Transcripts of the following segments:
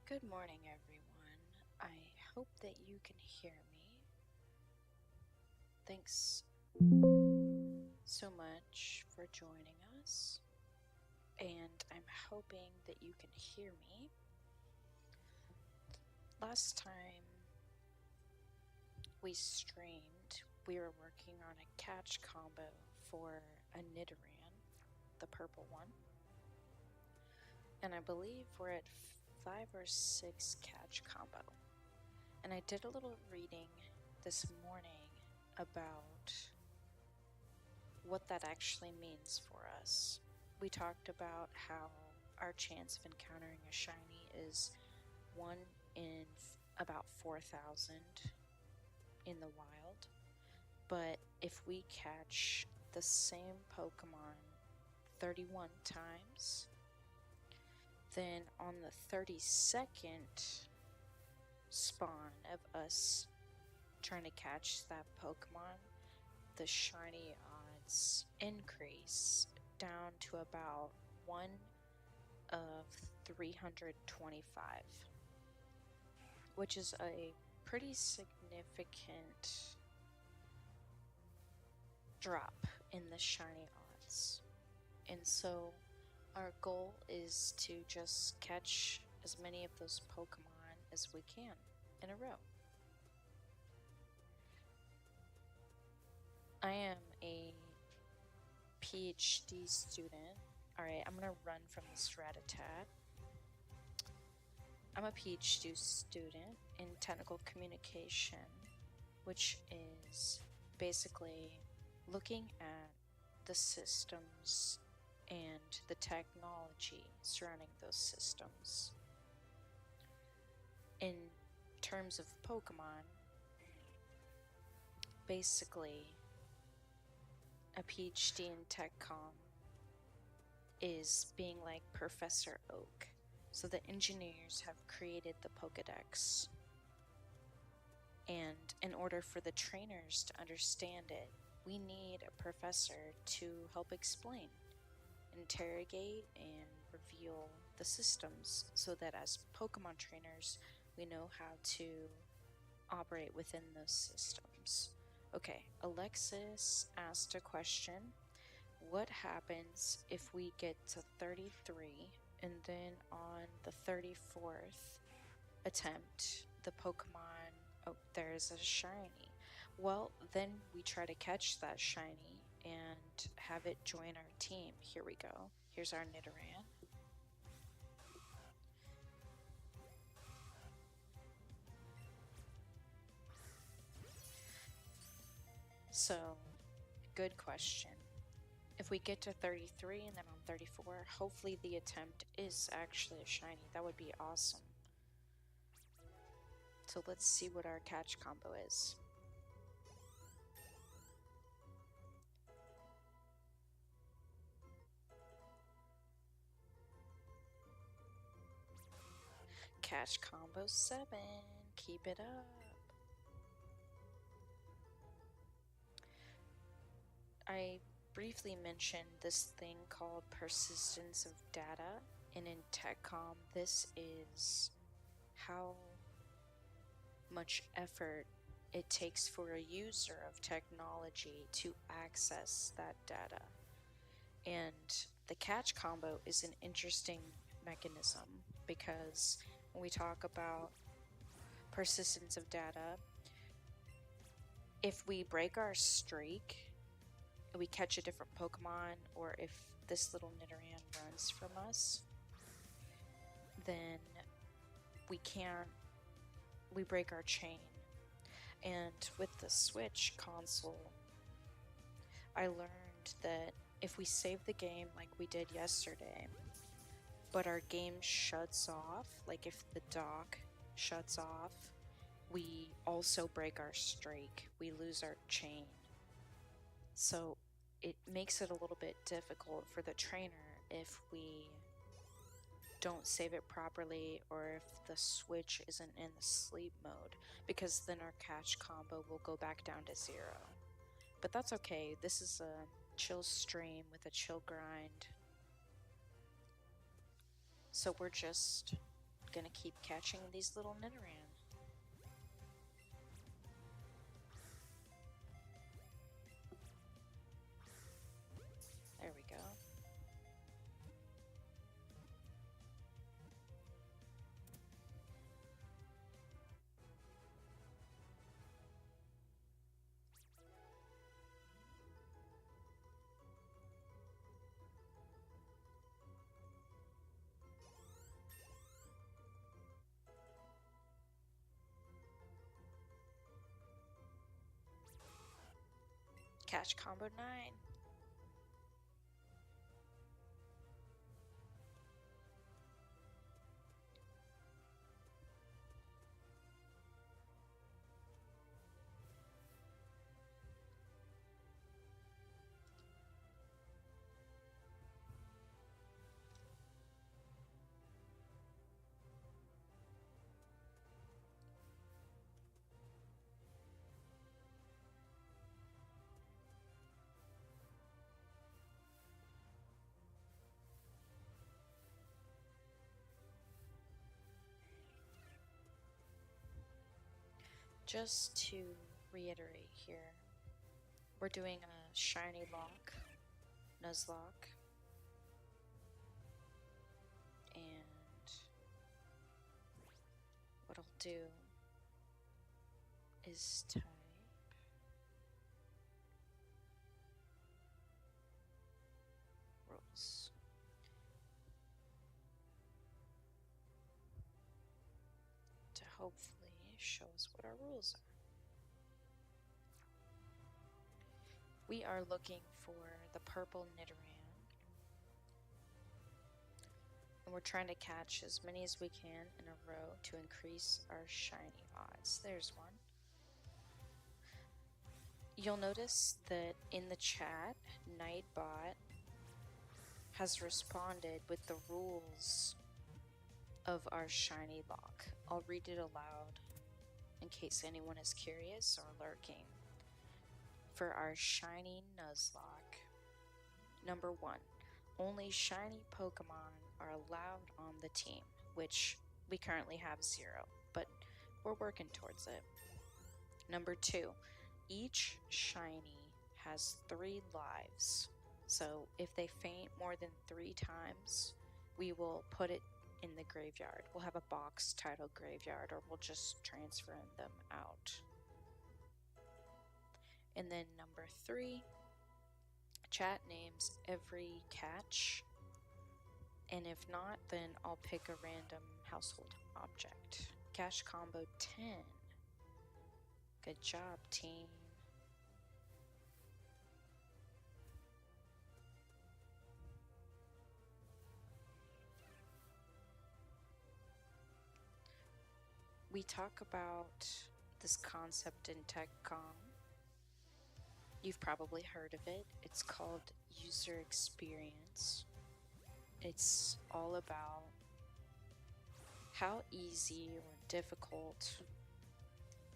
Good morning, everyone. I hope that you can hear me. Thanks so much for joining us, and I'm hoping that you can hear me. Last time we streamed, we were working on a catch combo for a Nidoran, the purple one, and I believe we're at 5 or 6 catch combo. And I did a little reading this morning about what that actually means for us. We talked about how our chance of encountering a shiny is 1 in about 4,000 in the wild. But if we catch the same Pokemon 31 times, then on the 32nd spawn of us trying to catch that Pokemon, the shiny odds increase down to about 1 of 325, which is a pretty significant drop in the shiny odds. And so our goal is to just catch as many of those Pokemon as we can in a row. I am a PhD student. Alright, I'm gonna run from this rat-a-tat. I'm a PhD student in technical communication, which is basically looking at the systems and the technology surrounding those systems. In terms of Pokemon, basically a PhD in Tech Comm is being like Professor Oak. So the engineers have created the Pokedex. And in order for the trainers to understand it, we need a professor to help explain, interrogate, and reveal the systems so that as Pokemon trainers, we know how to operate within those systems. Okay, Alexis asked a question. What happens if we get to 33 and then on the 34th attempt, the Pokemon, oh, there's a shiny. Well, then we try to catch that shiny and have it join our team. Here we go. Here's our Nidoran. So, good question. If we get to 33 and then on 34, hopefully the attempt is actually a shiny. That would be awesome. So let's see what our catch combo is. Catch combo 7. Keep it up. I briefly mentioned this thing called persistence of data, and in Tech Comm, this is how much effort it takes for a user of technology to access that data. And the catch combo is an interesting mechanism because when we talk about persistence of data, if we break our streak, we catch a different Pokemon, or if this little Nidoran runs from us, then we break our chain. And with the Switch console, I learned that if we save the game like we did yesterday, but our game shuts off, like if the dock shuts off, we also break our streak. We lose our chain. So it makes it a little bit difficult for the trainer if we don't save it properly or if the Switch isn't in the sleep mode, because then our catch combo will go back down to 0. But that's okay. This is a chill stream with a chill grind. So we're just gonna keep catching these little Nidoran. There we go. Catch combo 9. Just to reiterate here, we're doing a shiny lock, Nuzlocke, and what I'll do is type rules. To hopefully show us what our rules are. We are looking for the purple Nidoran, and we're trying to catch as many as we can in a row to increase our shiny odds. There's one. You'll notice that in the chat, Nightbot has responded with the rules of our shiny lock. I'll read it aloud in case anyone is curious or lurking. For our shiny Nuzlocke, number 1, only shiny Pokemon are allowed on the team, which we currently have 0, but we're working towards it. Number 2, each shiny has 3 lives, so if they faint more than 3 times, we will put it in the graveyard. We'll have a box titled graveyard, or we'll just transfer them out. And then number 3, chat names every catch, and if not, then I'll pick a random household object. Catch combo 10. Good job, team. We talk about this concept in TechCom. You've probably heard of it. It's called user experience. It's all about how easy or difficult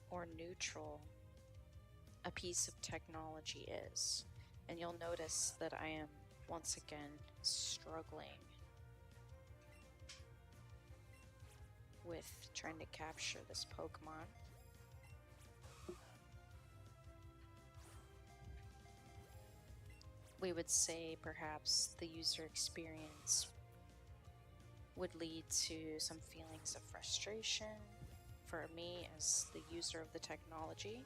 or neutral a piece of technology is. And you'll notice that I am once again struggling with trying to capture this Pokemon. We would say perhaps the user experience would lead to some feelings of frustration for me as the user of the technology.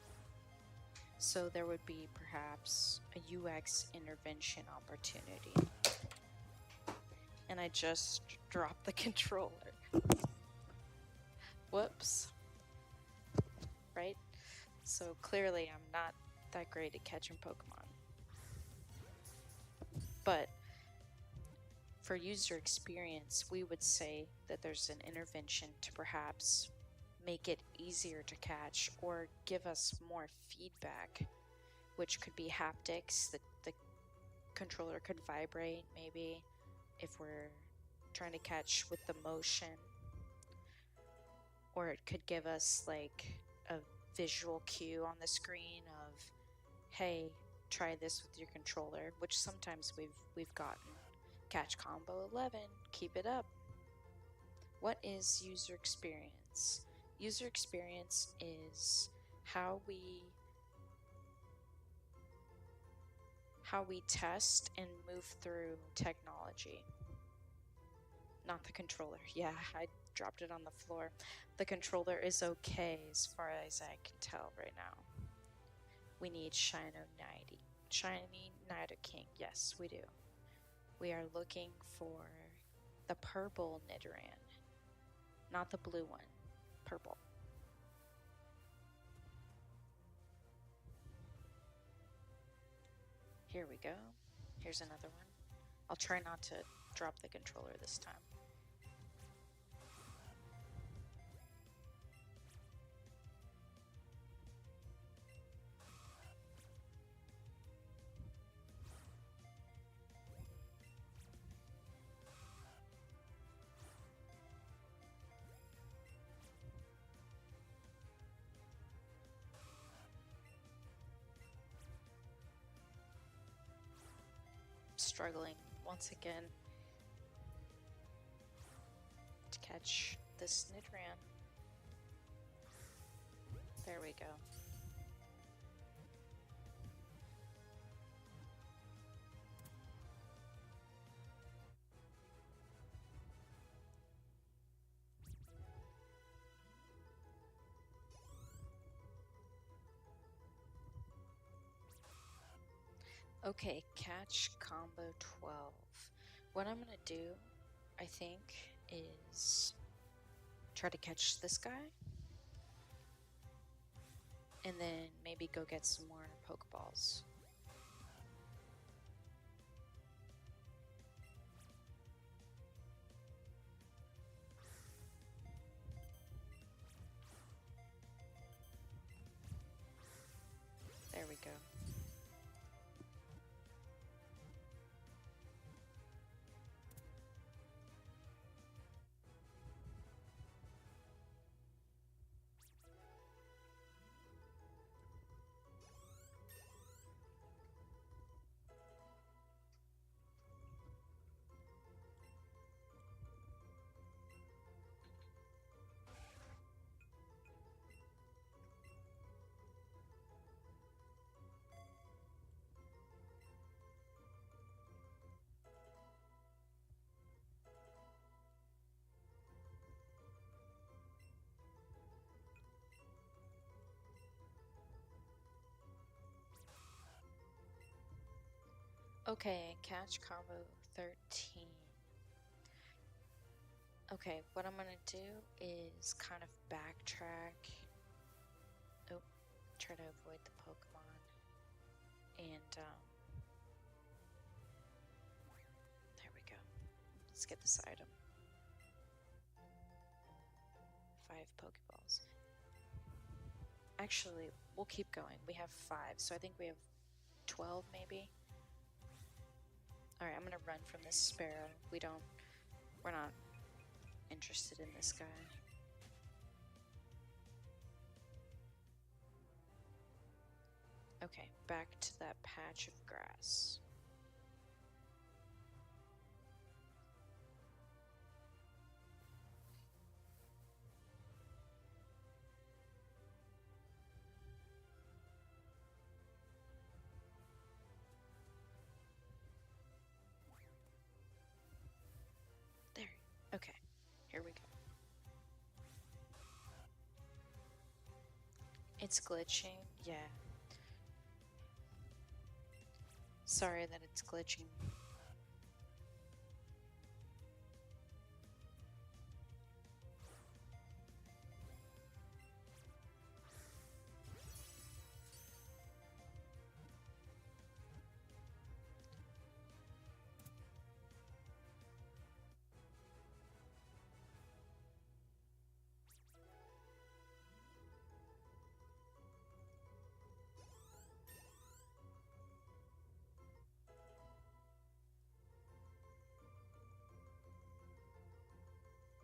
So there would be perhaps a UX intervention opportunity. And I just dropped the controller. Whoops. Right? So clearly I'm not that great at catching Pokemon. But for user experience, we would say that there's an intervention to perhaps make it easier to catch or give us more feedback, which could be haptics. The controller could vibrate maybe if we're trying to catch with the motion, or it could give us like a visual cue on the screen of, hey, try this with your controller, which sometimes we've gotten. Catch combo 11, keep it up. What is user experience? User experience is how we test and move through technology. Not the controller. Yeah, I dropped it on the floor. The controller is okay as far as I can tell right now. We need Shiny Nidoking. Yes, we do. We are looking for the purple Nidoran, not the blue one. Purple. Here we go. Here's another one. I'll try not to drop the controller this time. Struggling once again to catch this Nidoran. There we go. Okay, catch combo 12. What I'm gonna do, I think, is try to catch this guy and then maybe go get some more Pokeballs. There we go. Okay, catch combo 13. Okay, what I'm gonna do is kind of backtrack. Oh, try to avoid the Pokemon. And, there we go. Let's get this item. 5 Pokeballs. Actually, we'll keep going. We have 5, so I think we have 12 maybe. Alright, I'm gonna run from this sparrow. We're not interested in this guy. Okay, back to that patch of grass. There. Okay, here we go. It's glitching, yeah. Sorry that it's glitching.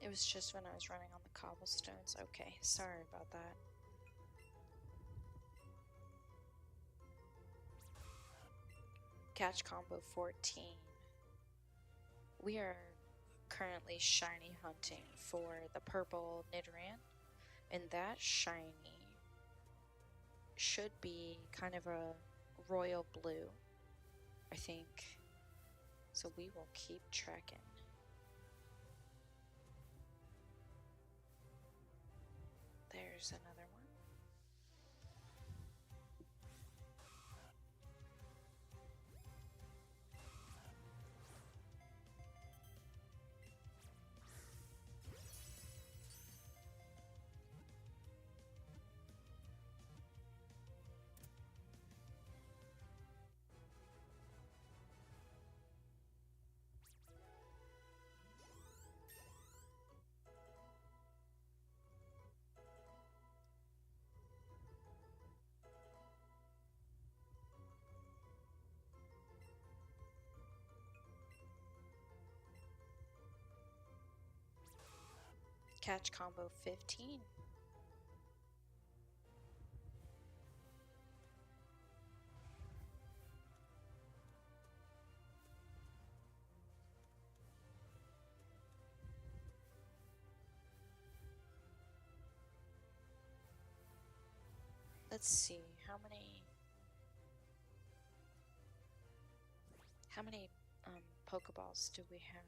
It was just when I was running on the cobblestones. Okay, sorry about that. Catch combo 14. We are currently shiny hunting for the purple Nidoran, and that shiny should be kind of a royal blue, I think. So we will keep tracking. There's another one. Catch combo 15. Let's see, how many Pokeballs do we have?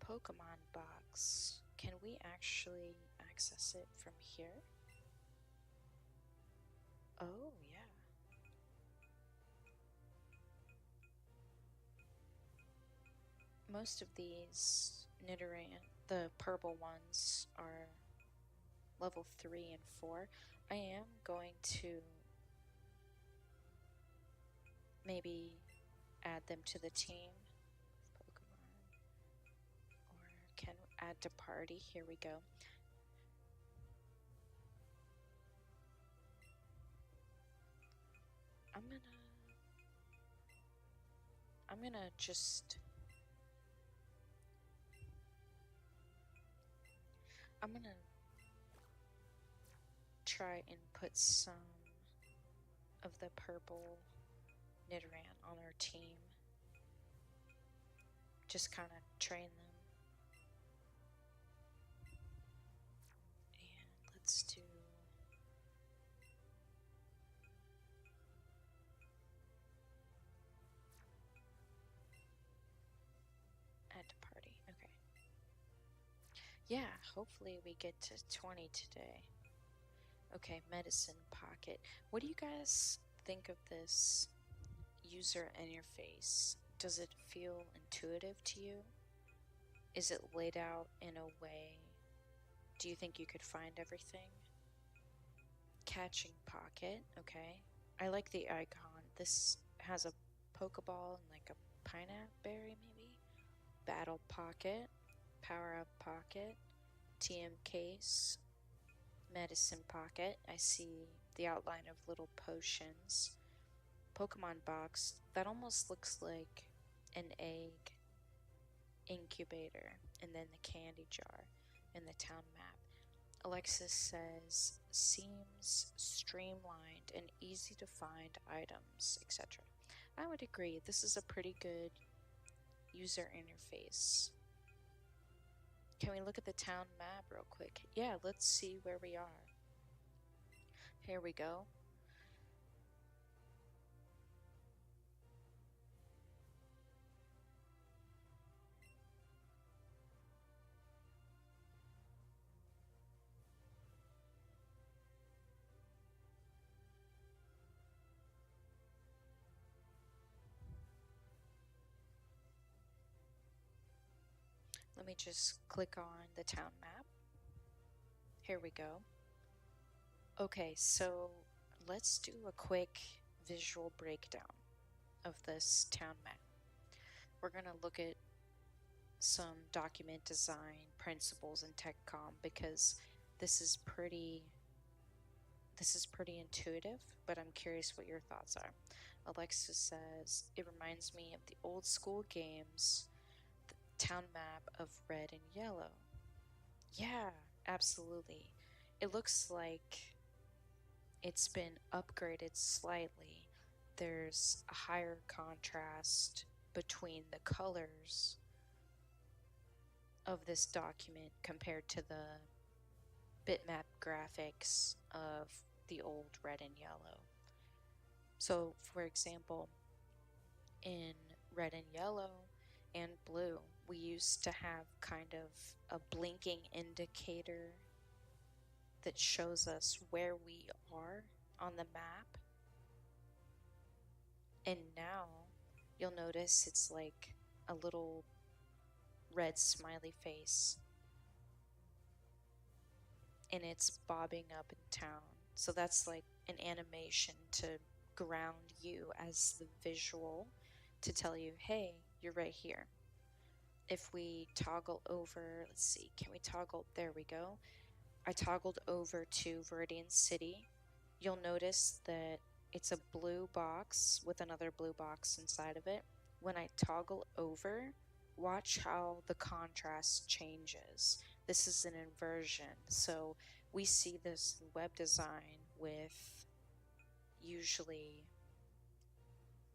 Pokemon box. Can we actually access it from here? Oh, yeah. Most of these Nidoran, the purple ones, are level 3 and 4. I am going to maybe add them to the team. Pokemon. Or can add to party. Here we go. I'm gonna just I'm gonna try and put some of the purple Nidoran on our team. Just kind of train them. And let's do add to party. Okay. Yeah, hopefully we get to 20 today. Okay, medicine pocket. What do you guys think of this user interface? Does it feel intuitive to you? Is it laid out in a way? Do you think you could find everything? Catching pocket, okay. I like the icon. This has a Pokeball and like a pineapple berry maybe? Battle pocket, power up pocket, TM case, medicine pocket. I see the outline of little potions. Pokemon box. That almost looks like an egg incubator. And then the candy jar and the town map. Alexis says, seems streamlined and easy to find items, etc. I would agree. This is a pretty good user interface. Can we look at the town map real quick? Yeah, let's see where we are. Here we go. Let me just click on the town map. Here we go. Okay, so let's do a quick visual breakdown of this town map. We're going to look at some document design principles in TechCom because this is pretty intuitive, but I'm curious what your thoughts are. Alexis says, it reminds me of the old school games, the town map of red and yellow. Yeah, absolutely. It looks like it's been upgraded slightly. There's a higher contrast between the colors of this document compared to the bitmap graphics of the old red and yellow. So, for example, in red and yellow and blue, we used to have kind of a blinking indicator that shows us where we are on the map. And now you'll notice it's like a little red smiley face, and it's bobbing up in town. So that's like an animation to ground you as the visual to tell you, hey, you're right here. If we toggle over, let's see, can we toggle? There we go. I toggled over to Viridian City. You'll notice that it's a blue box with another blue box inside of it. When I toggle over, watch how the contrast changes. This is an inversion. So we see this web design with usually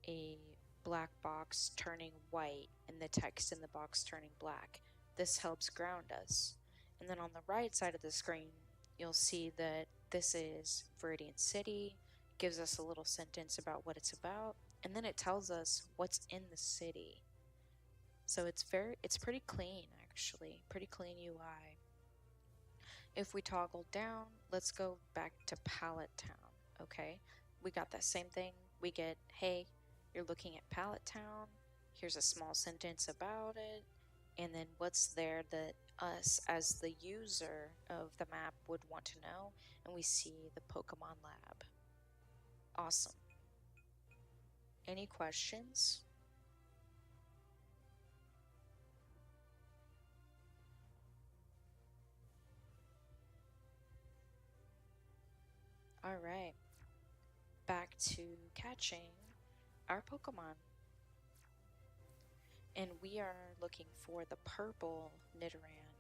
a black box turning white and the text in the box turning black. This helps ground us. And then on the right side of the screen, you'll see that this is Viridian City, gives us a little sentence about what it's about, and then it tells us what's in the city. So it's pretty clean actually, pretty clean UI. If we toggle down, let's go back to Pallet Town, okay? We got that same thing. We get, hey, you're looking at Pallet Town, here's a small sentence about it, and then what's there that us as the user of the map would want to know, and we see the Pokemon Lab. Awesome. Any questions? Alright, back to catching our Pokemon. And we are looking for the purple Nidoran.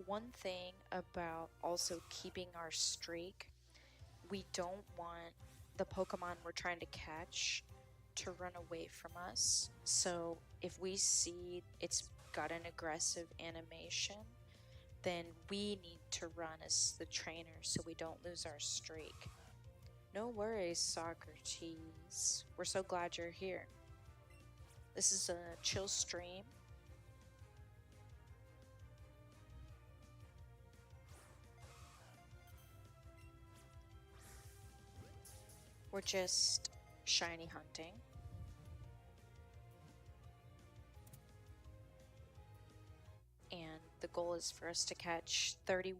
One thing about also keeping our streak, we don't want the Pokemon we're trying to catch to run away from us. So if we see it's got an aggressive animation, then we need to run as the trainer so we don't lose our streak. No worries, Socrates. We're so glad you're here. This is a chill stream. We're just shiny hunting. And the goal is for us to catch 31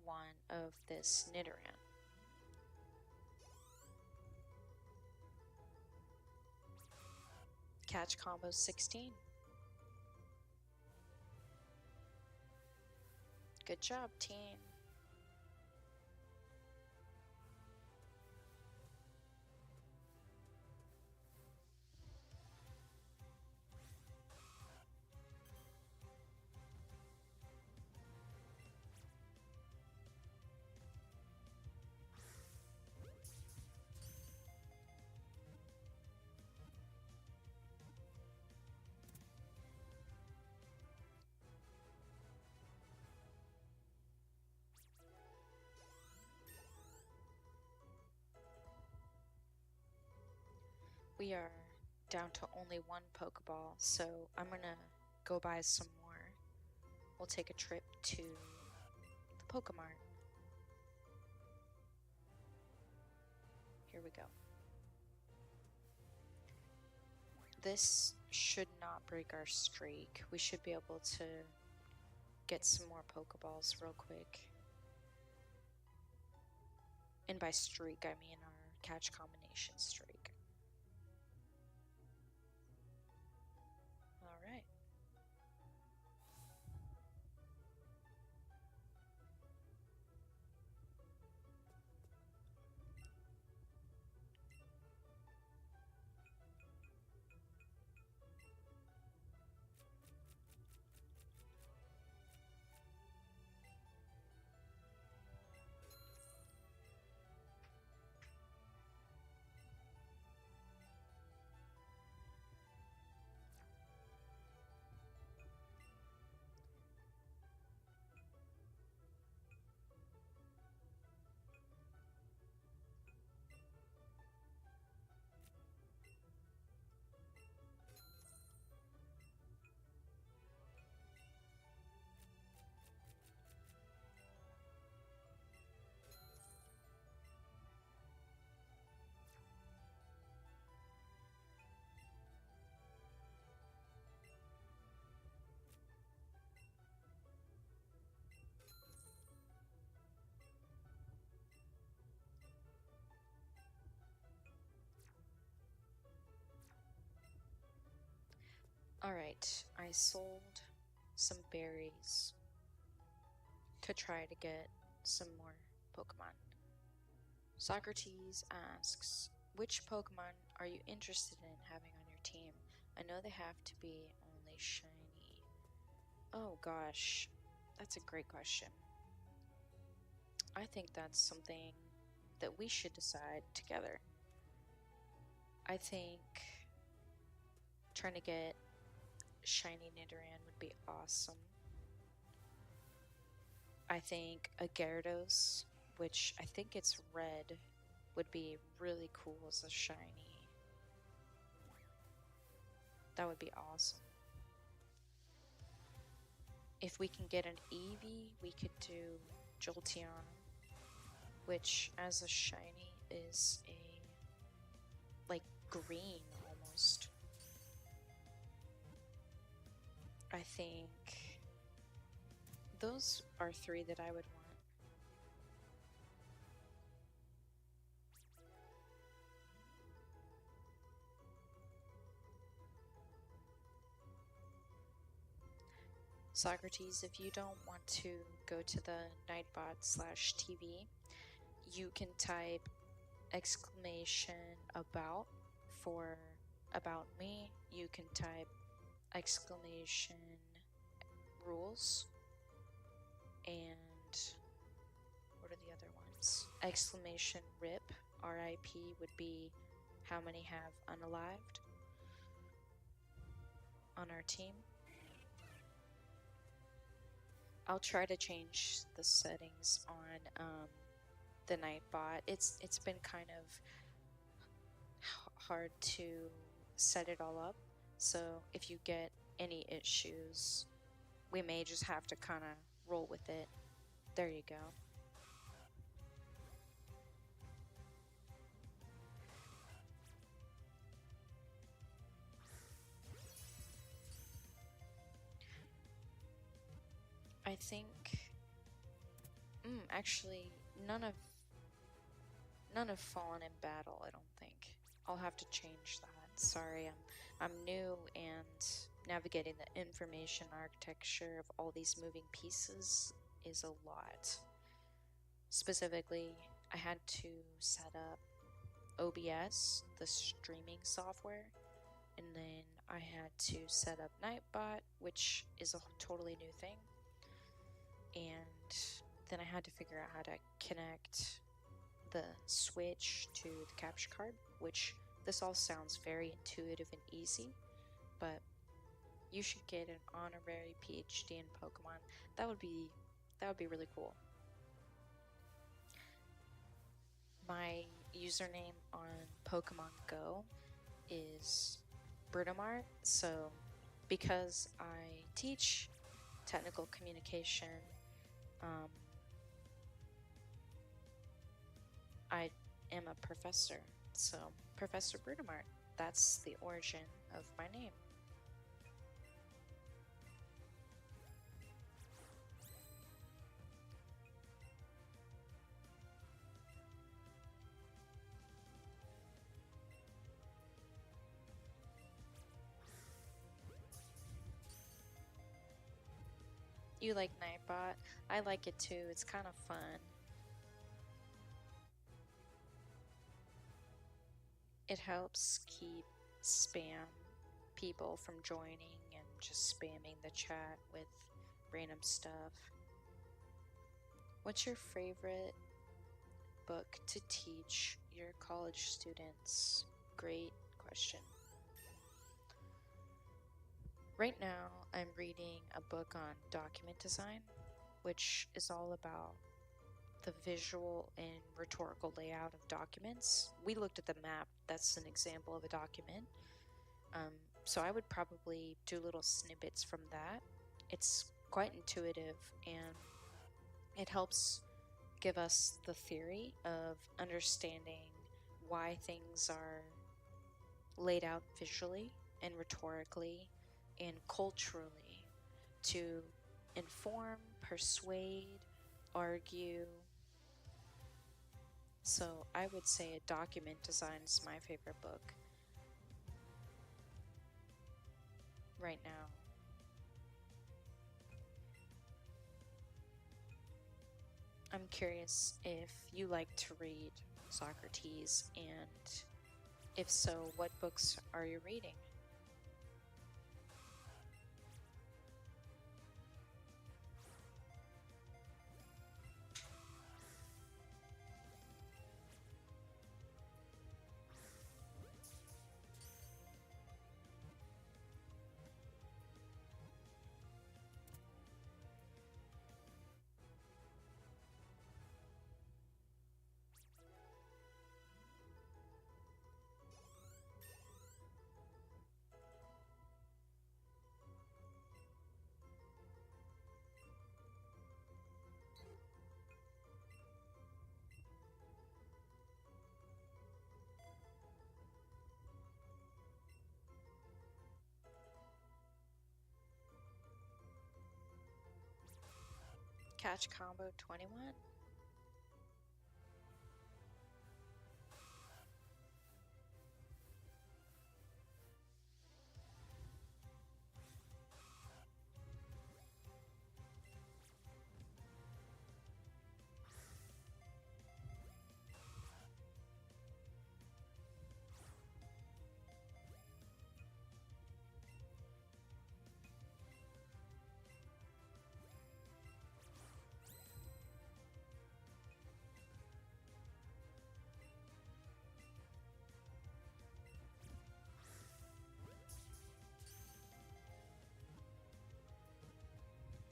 of this Nidoran. Catch combo 16. Good job, team. We are down to only one Pokeball, so I'm gonna go buy some more. We'll take a trip to the Pokemart. Here we go. This should not break our streak. We should be able to get some more Pokeballs real quick. And by streak, I mean our catch combination streak. Alright. Alright, I sold some berries to try to get some more Pokemon. Socrates asks, which Pokemon are you interested in having on your team? I know they have to be only shiny. Oh gosh, that's a great question. I think that's something that we should decide together. I think trying to get shiny Nidoran would be awesome. I think a Gyarados, which I think it's red, would be really cool as a shiny. That would be awesome. If we can get an Eevee, we could do Jolteon, which as a shiny is a like green almost. I think those are three that I would want. Socrates, if you don't want to go to the Nightbot/TV, you can type exclamation about for about me. You can type exclamation rules, and what are the other ones? Exclamation RIP, RIP would be how many have unalived on our team. I'll try to change the settings on the Nightbot. It's been kind of hard to set it all up, so if you get any issues, we may just have to kind of roll with it. There you go. I think actually none have fallen in battle, I don't think. I'll have to change that. Sorry, I'm new and navigating the information architecture of all these moving pieces is a lot. Specifically, I had to set up OBS, the streaming software, and then I had to set up Nightbot, which is a totally new thing. And then I had to figure out how to connect the Switch to the capture card, which this all sounds very intuitive and easy, but you should get an honorary PhD in Pokemon. That would be really cool. My username on Pokemon Go is Brunomart, so because I teach technical communication, I am a professor, so Professor Brunomart, that's the origin of my name. You like Nightbot? I like it too, it's kind of fun. It helps keep spam people from joining and just spamming the chat with random stuff. What's your favorite book to teach your college students? Great question. Right now, I'm reading a book on document design, which is all about the visual and rhetorical layout of documents. We looked at the map, that's an example of a document. So I would probably do little snippets from that. It's quite intuitive and it helps give us the theory of understanding why things are laid out visually and rhetorically and culturally to inform, persuade, argue. So I would say a document design is my favorite book. right now. I'm curious if you like to read, Socrates, and if so, what books are you reading? Catch Combo 21?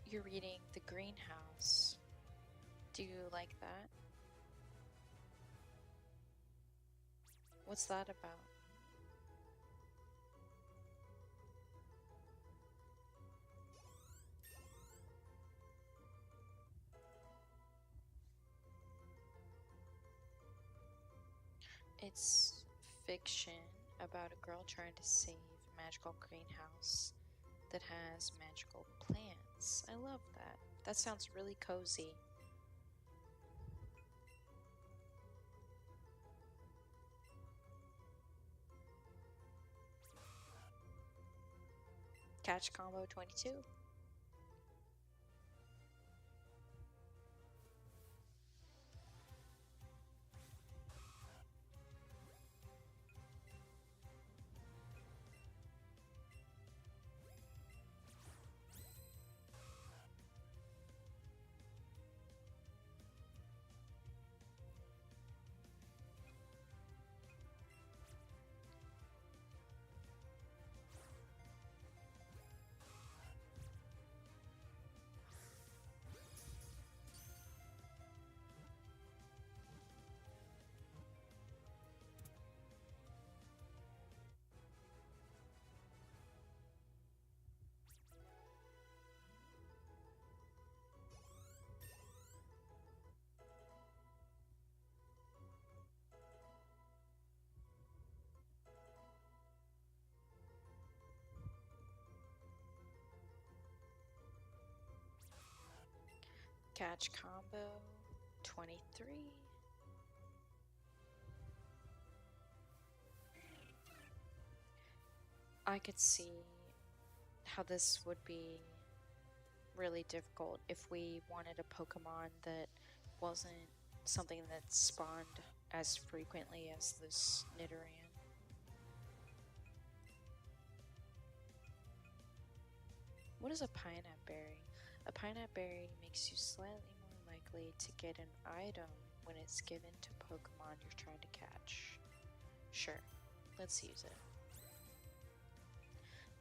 You're reading The Greenhouse. Do you like that? What's that about? It's fiction about a girl trying to save a magical greenhouse that has magical plants. I love that. That sounds really cozy. Catch Combo 22? Catch Combo 23? I could see how this would be really difficult if we wanted a Pokemon that wasn't something that spawned as frequently as this Nidoran. What is a Pineapple Berry? A Pineapple Berry makes you slightly more likely to get an item when it's given to Pokemon you're trying to catch. Sure, let's use it.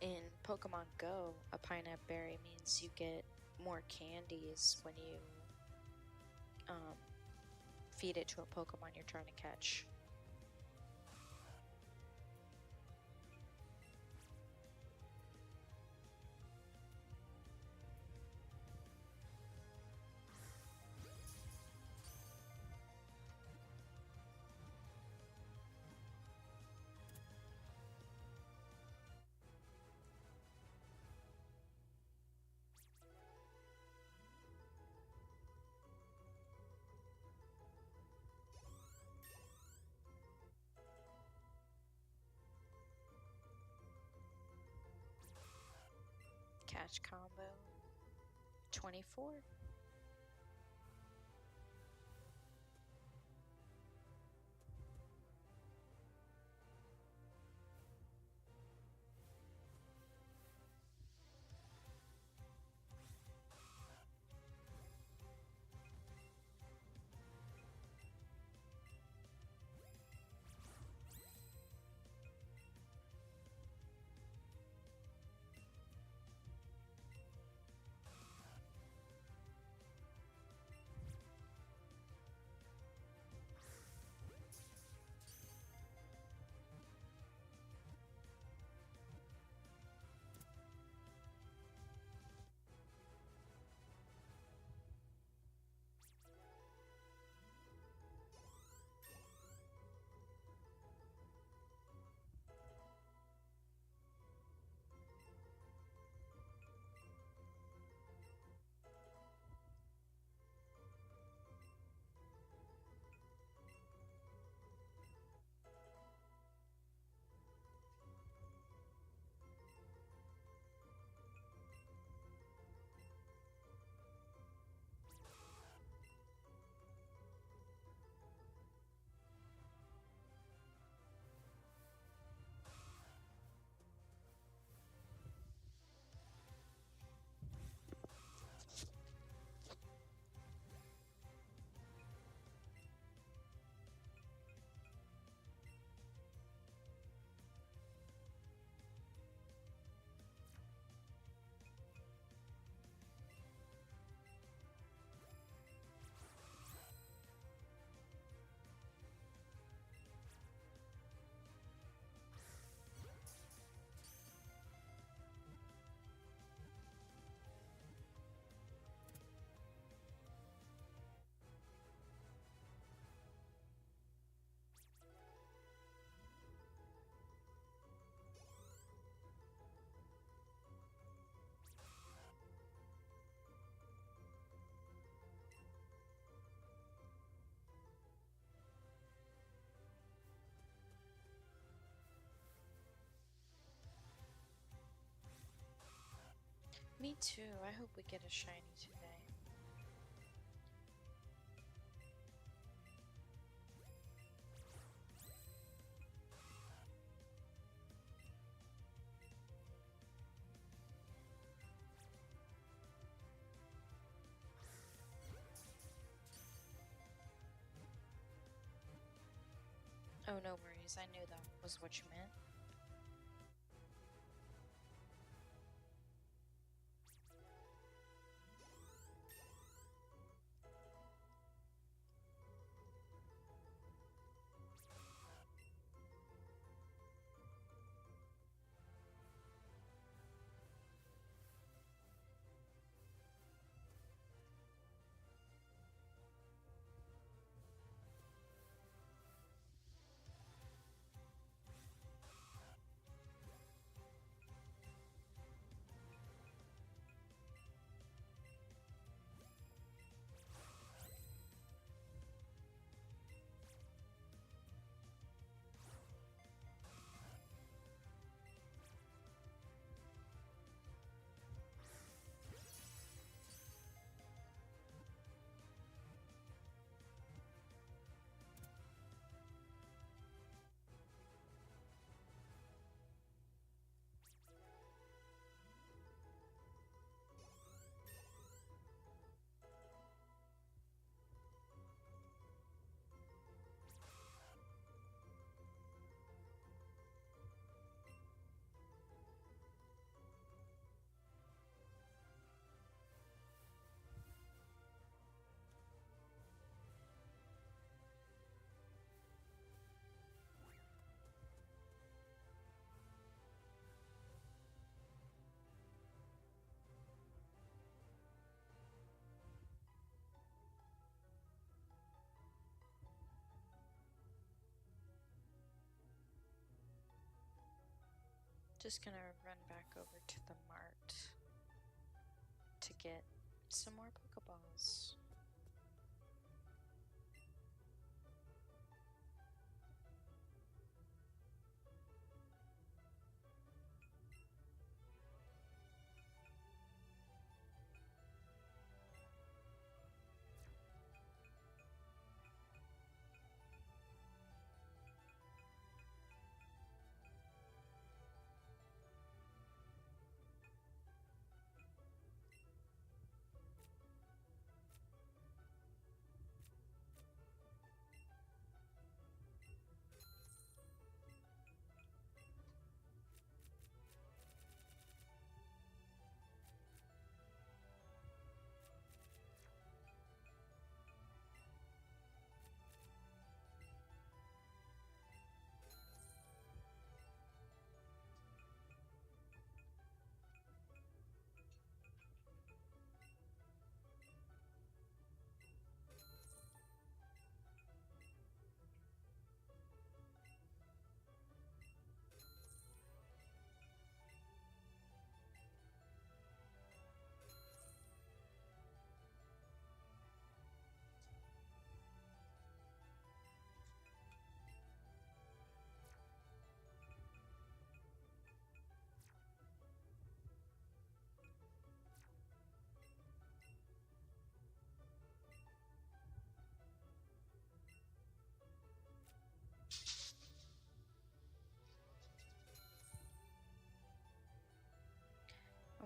In Pokemon Go, a Pineapple Berry means you get more candies when you feed it to a Pokemon you're trying to catch. catch combo. 24. Me too. I hope we get a shiny today. Oh, no worries. I knew that was what you meant. Just gonna run back over to the mart to get some more Pokeballs.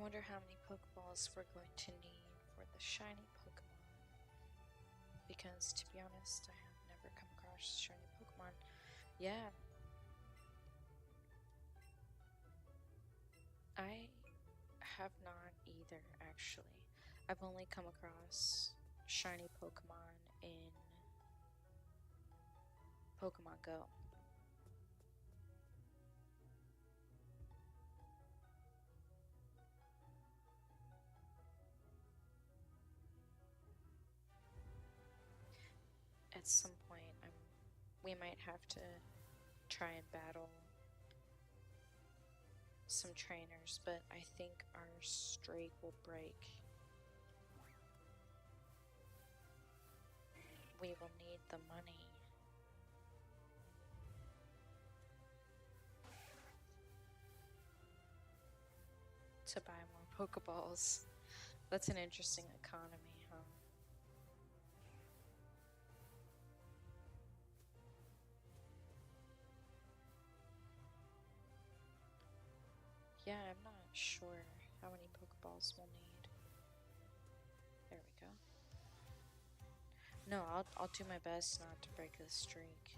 wonder how many Pokeballs we're going to need for the shiny Pokemon. Because, to be honest, I have never come across shiny Pokemon. Yeah. I have not either, actually. I've only come across shiny Pokemon in Pokemon Go. At some point, we might have to try and battle some trainers, but I think our streak will break. We will need the money. To buy more Pokeballs. That's an interesting economy, huh? Yeah, I'm not sure how many Pokeballs we'll need. There we go. No, I'll do my best not to break this streak.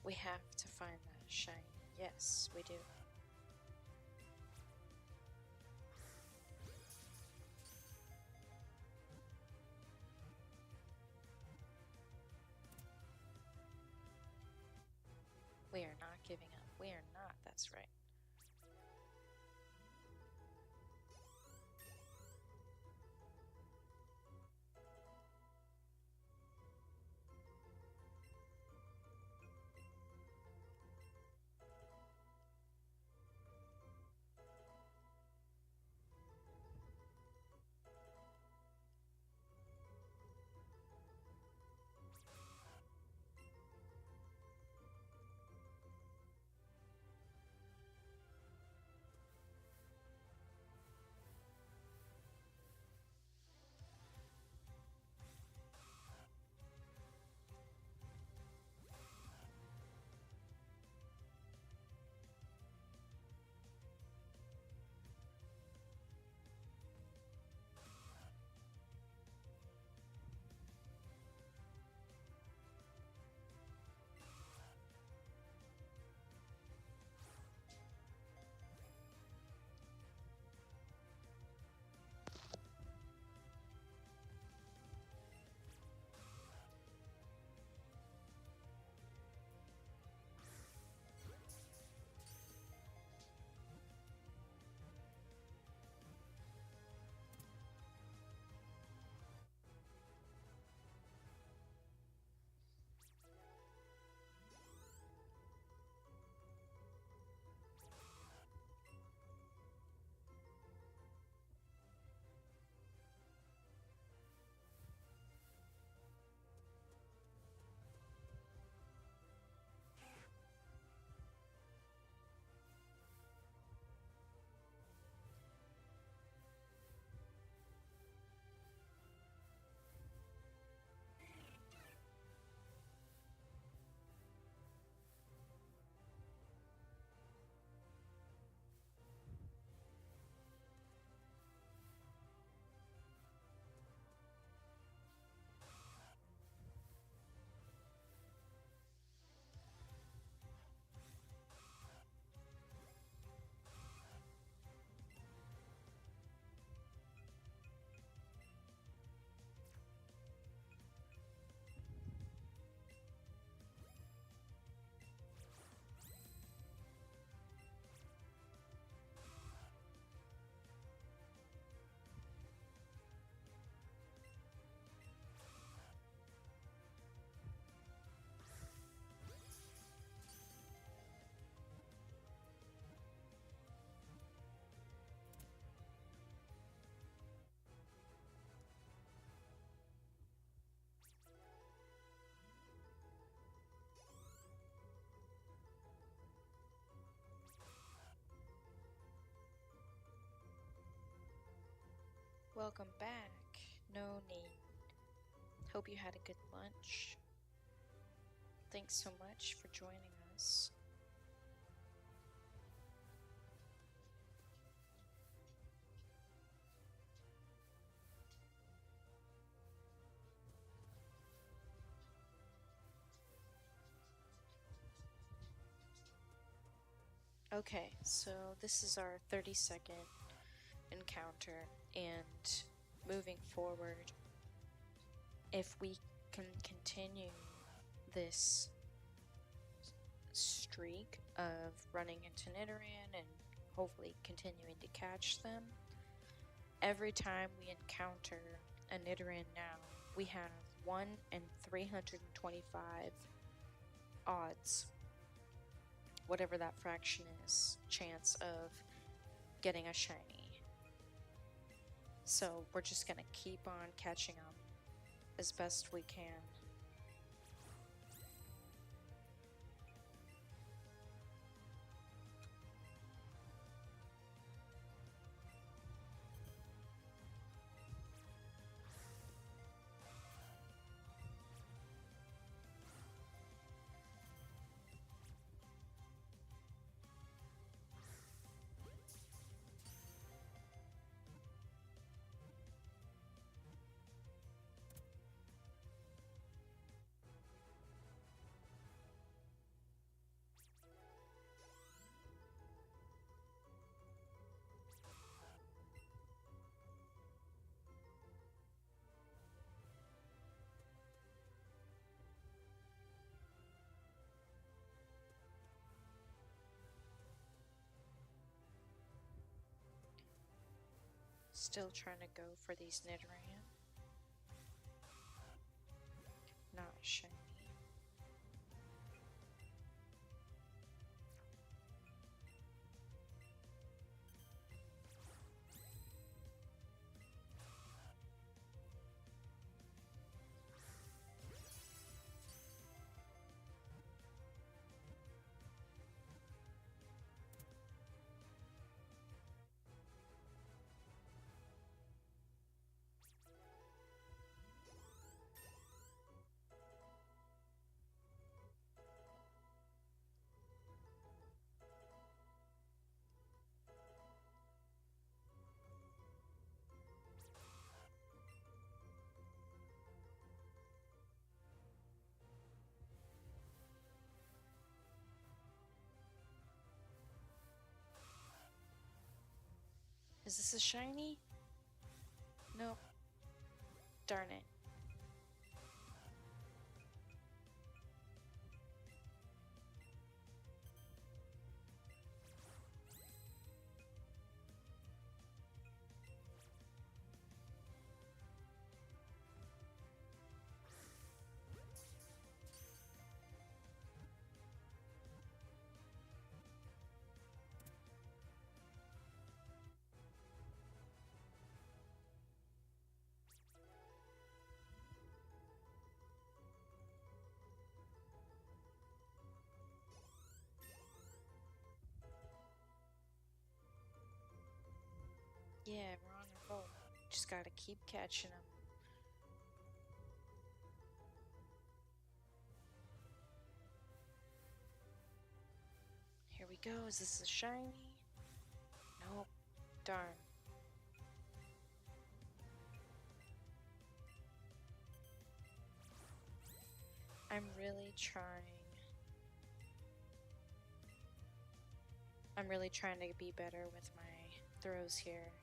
We have to find that shiny. Yes, we do. We are not giving up. We are not. That's right. Welcome back. No need. hope you had a good lunch. Thanks so much for joining us. Okay, so this is our 32nd encounter, and moving forward, if we can continue this streak of running into Nidoran and hopefully continuing to catch them, every time we encounter a Nidoran now, we have 1 in 325 odds, whatever that fraction is, chance of getting a shiny. So we're just gonna keep on catching them as best we can. Still trying to go for these Nidoran. Not shiny. Is this a shiny? Nope. Darn it. Yeah, we're on a roll. Just gotta keep catching them. Here we go. Is this a shiny? Nope. Darn. I'm really trying to be better with my throws here.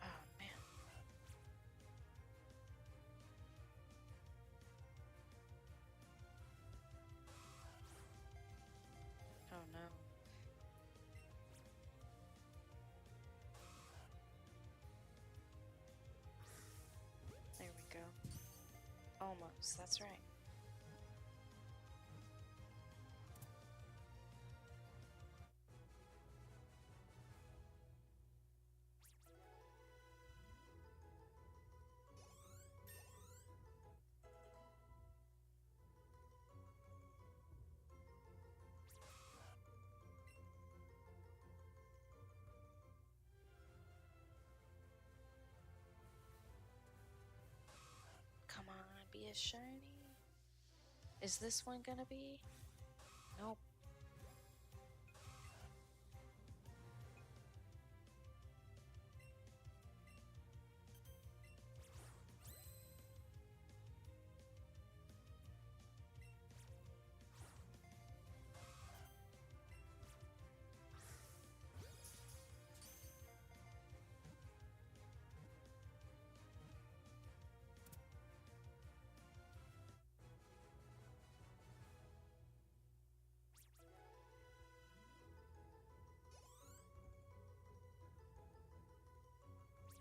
Oh man. Oh no. There we go. Almost, that's right. a shiny. Is this one gonna be? Nope.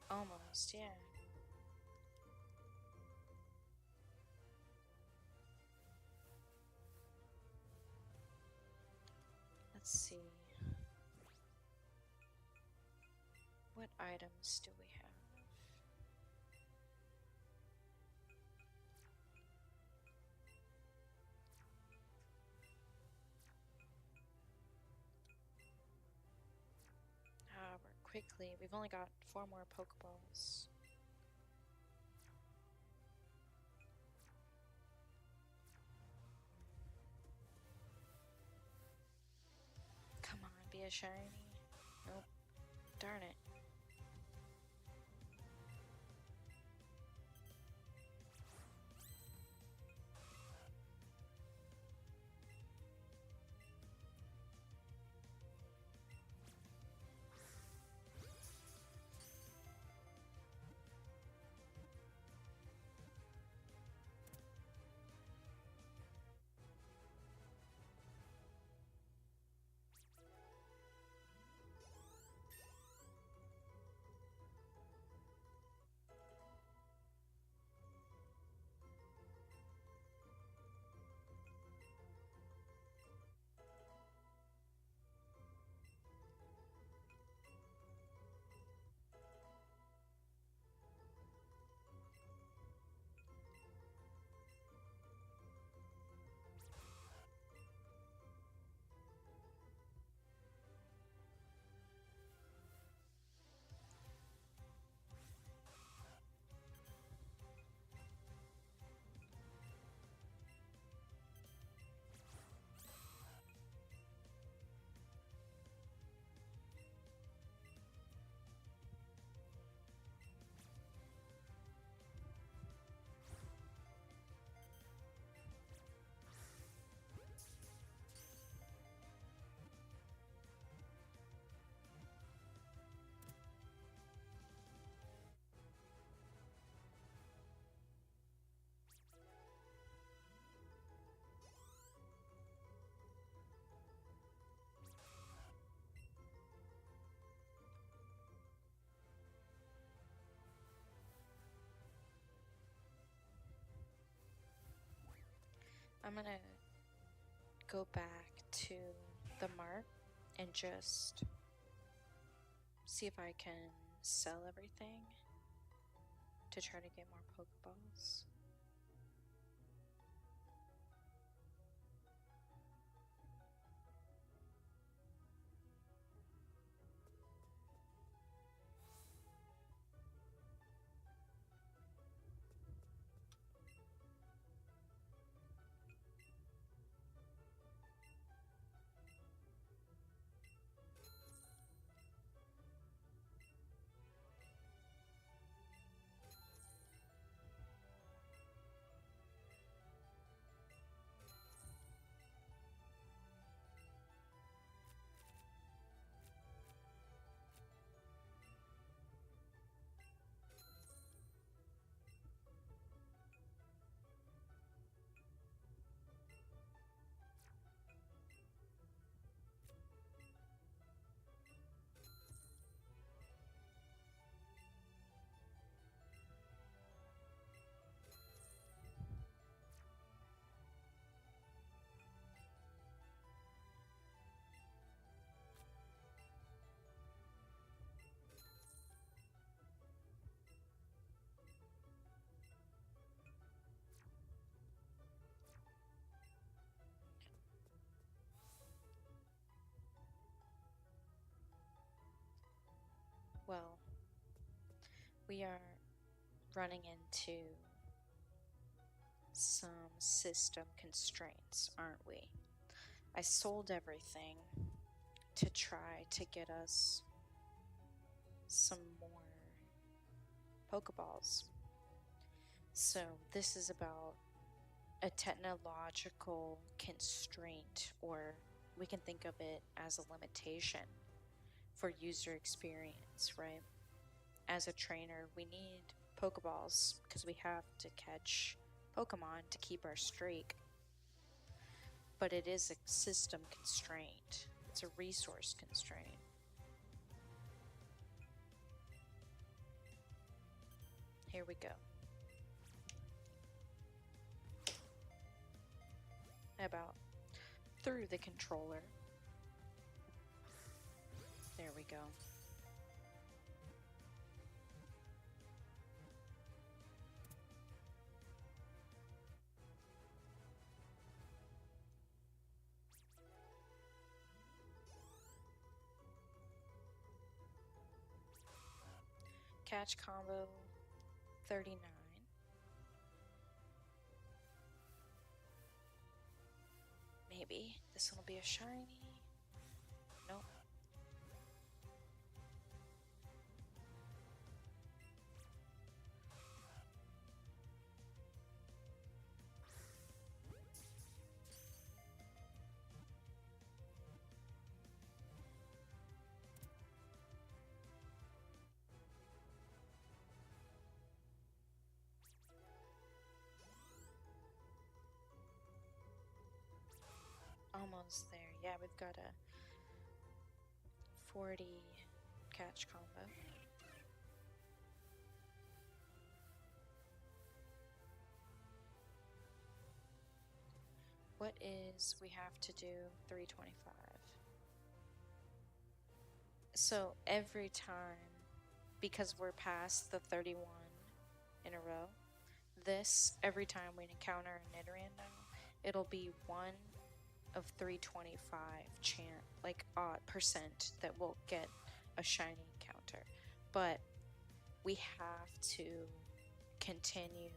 Almost, yeah. Let's see. What items do we have? We're quickly. We've only got 4 more Pokeballs. Come on, be a shiny. Nope. Darn it. I'm gonna go back to the mart and just see if I can sell everything to try to get more Pokeballs. Well, we are running into some system constraints, aren't we? I sold everything to try to get us some more Pokeballs. So this is about a technological constraint, or we can think of it as a limitation for user experience, right? As a trainer, we need Pokeballs because we have to catch Pokemon to keep our streak. But it is a system constraint. It's a resource constraint. Here we go. About through the controller. There we go. Catch combo 39. Maybe this one will be a shiny. Nope. Almost there. Yeah, we've got a 40 catch combo. What is we have to do 325? So every time, because we're past the 31 in a row, every time we encounter a Nidoran now, it'll be 1 of 325 percent that we'll get a shiny encounter. But we have to continue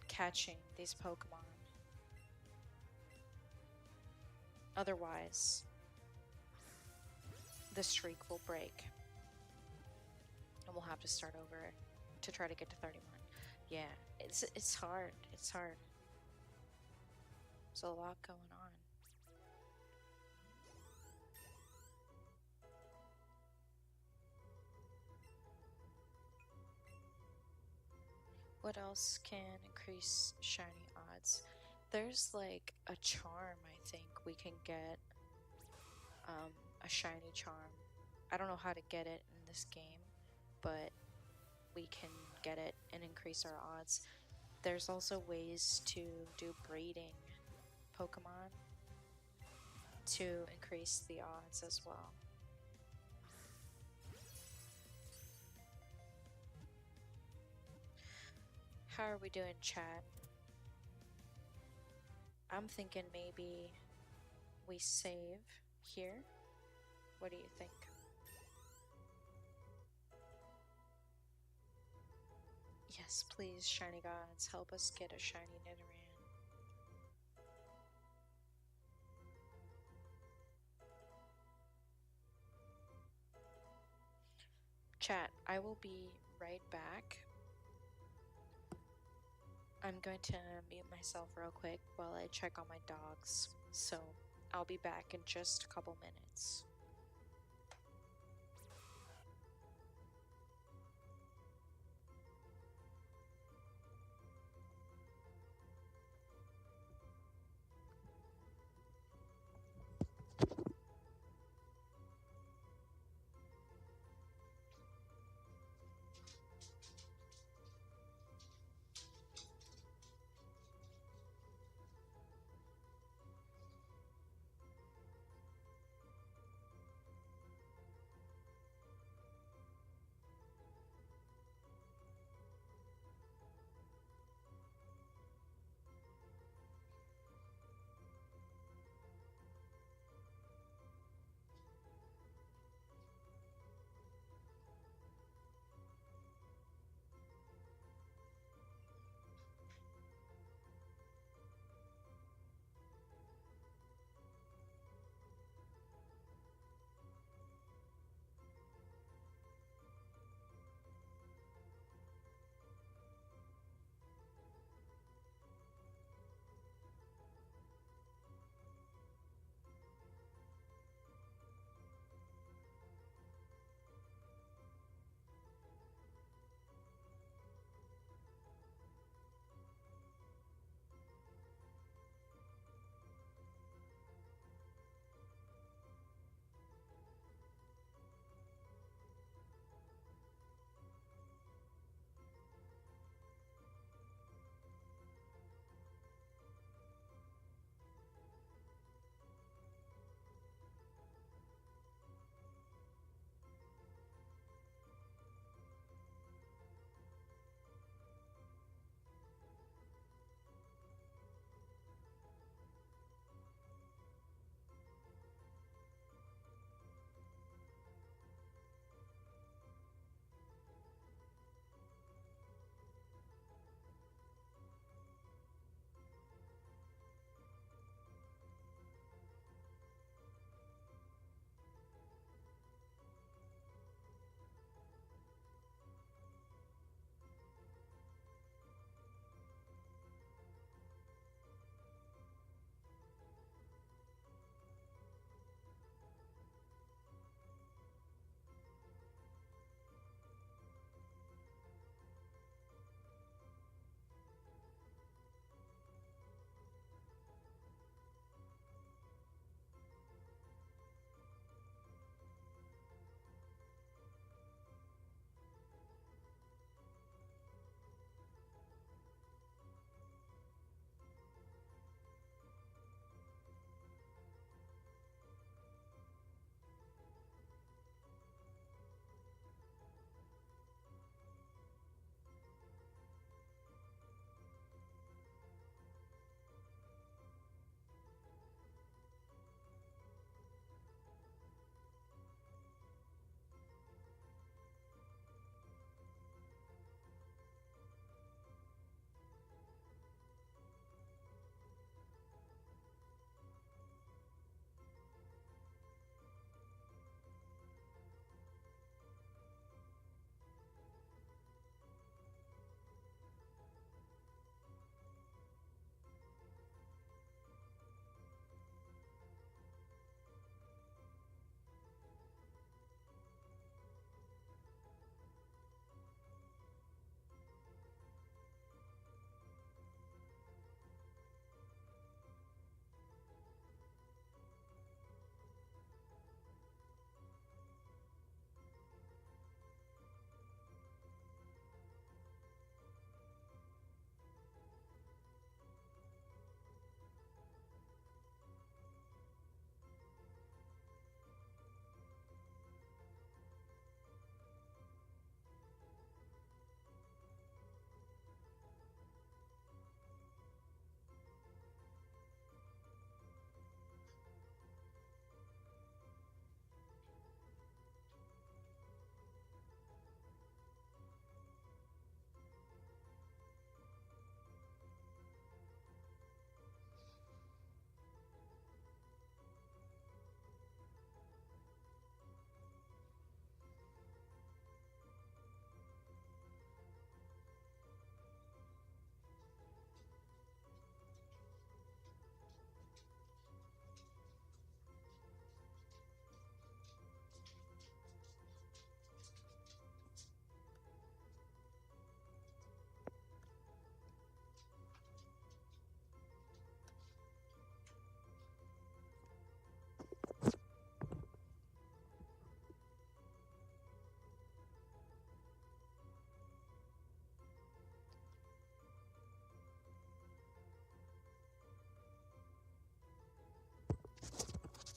catching these Pokemon. Otherwise, the streak will break. And we'll have to start over to try to get to 31. Yeah, it's hard. It's hard. There's a lot going on. What else can increase shiny odds? There's like a charm, I think we can get a shiny charm. I don't know how to get it in this game, but we can get it and increase our odds. There's also ways to do breeding Pokemon to increase the odds as well. How are we doing, chat? I'm thinking maybe we save here. What do you think? Yes, please, shiny gods, help us get a shiny Nidoran. Chat, I will be right back. I'm going to mute myself real quick while I check on my dogs. So I'll be back in just a couple minutes.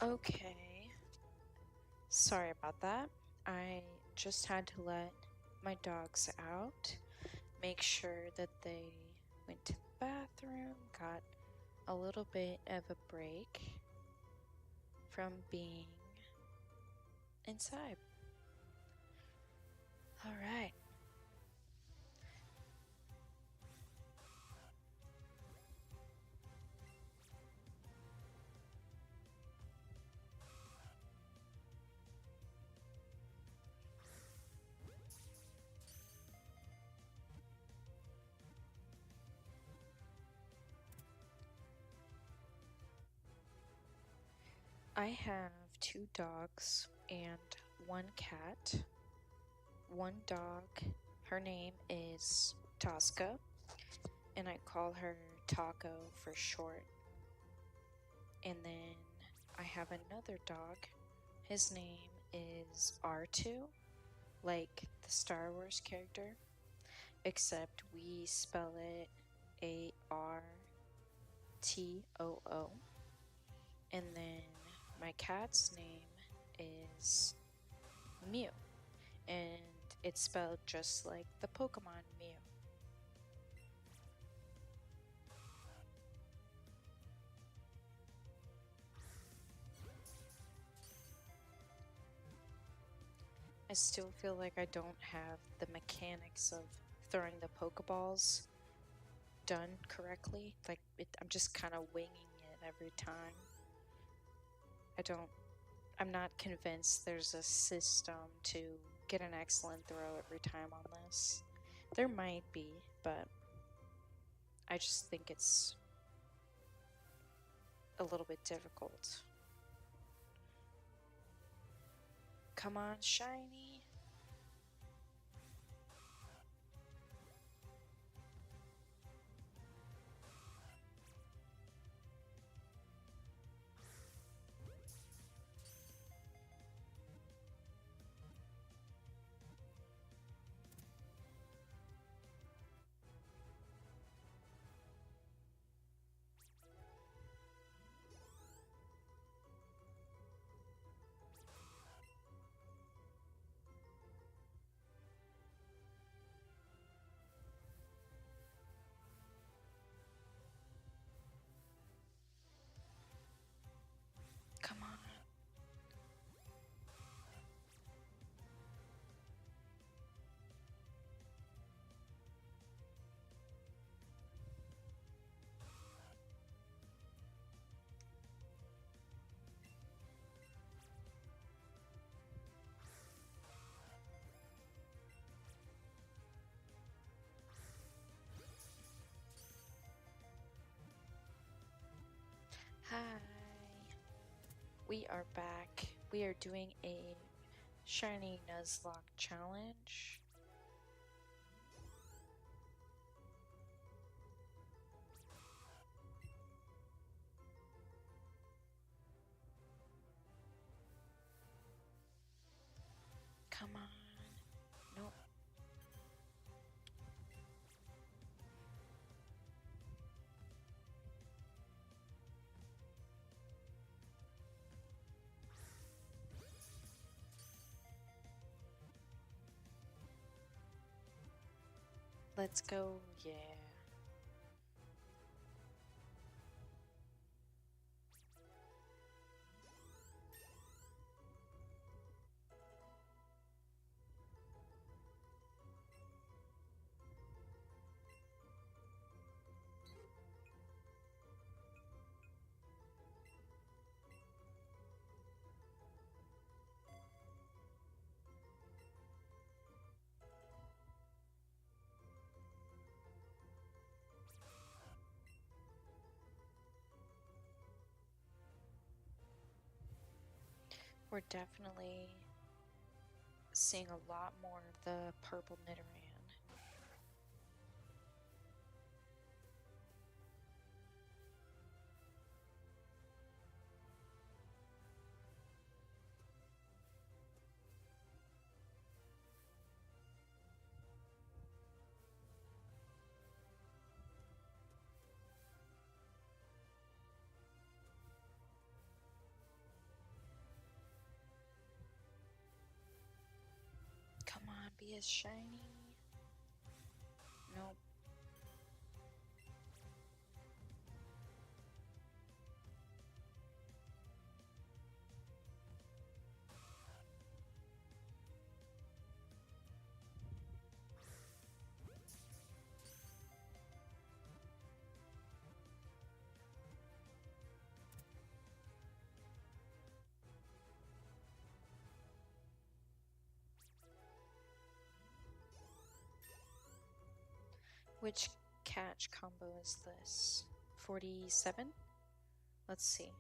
Okay. Sorry about that. I just had to let my dogs out, make sure that they went to the bathroom, got a little bit of a break from being inside. All right. I have 2 dogs and 1 cat. One dog, her name is Tosca, and I call her Taco for short. And then I have another dog. His name is R2, like the Star Wars character, except we spell it ARTOO. And then my cat's name is Mew, and it's spelled just like the Pokemon Mew. I still feel like I don't have the mechanics of throwing the Pokeballs done correctly. Like, I'm just kind of winging it every time. I'm not convinced there's a system to get an excellent throw every time on this. There might be, but I just think it's a little bit difficult. Come on, Shiny! Come on. Hi. We are back. We are doing a Shiny Nuzlocke challenge. Come on. Nope. Let's go. Yeah. We're definitely seeing a lot more of the purple Nidoran. be a shiny. Nope. Which catch combo is this? 47? Let's see.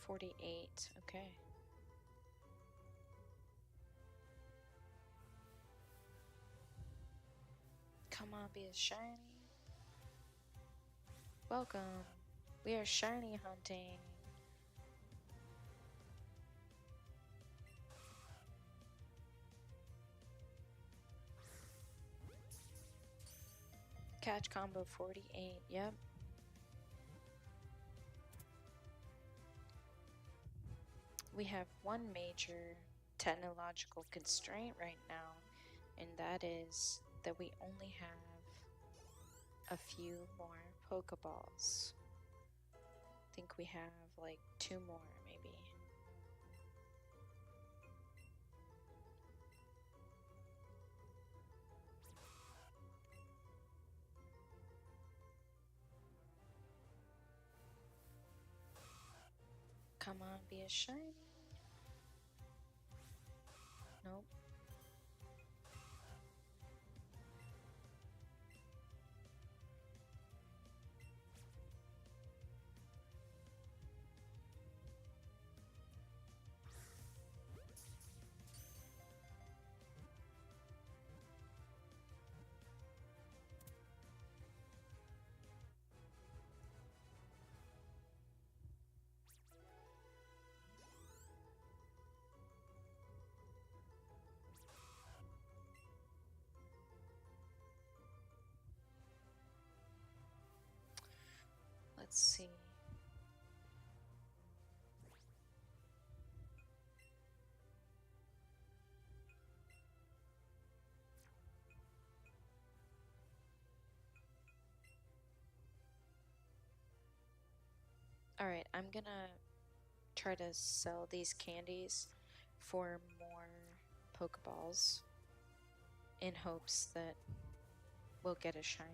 48, okay. Come on, be a shiny. Welcome. We are shiny hunting. Catch combo 48, yep. We have one major technological constraint right now, and that is that we only have a few more Pokeballs. I think we have like 2 more, maybe. Come on, be a shiny. Nope. Let's see. Alright, I'm gonna try to sell these candies for more Pokeballs in hopes that we'll get a shiny.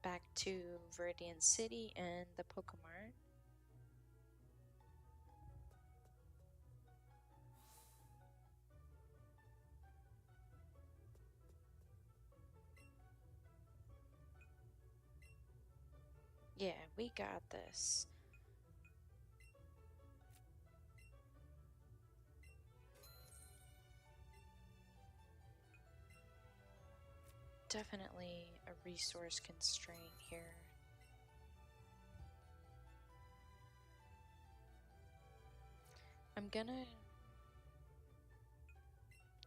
Back to Viridian City and the Pokemart. Yeah, we got this. Definitely a resource constraint here. I'm gonna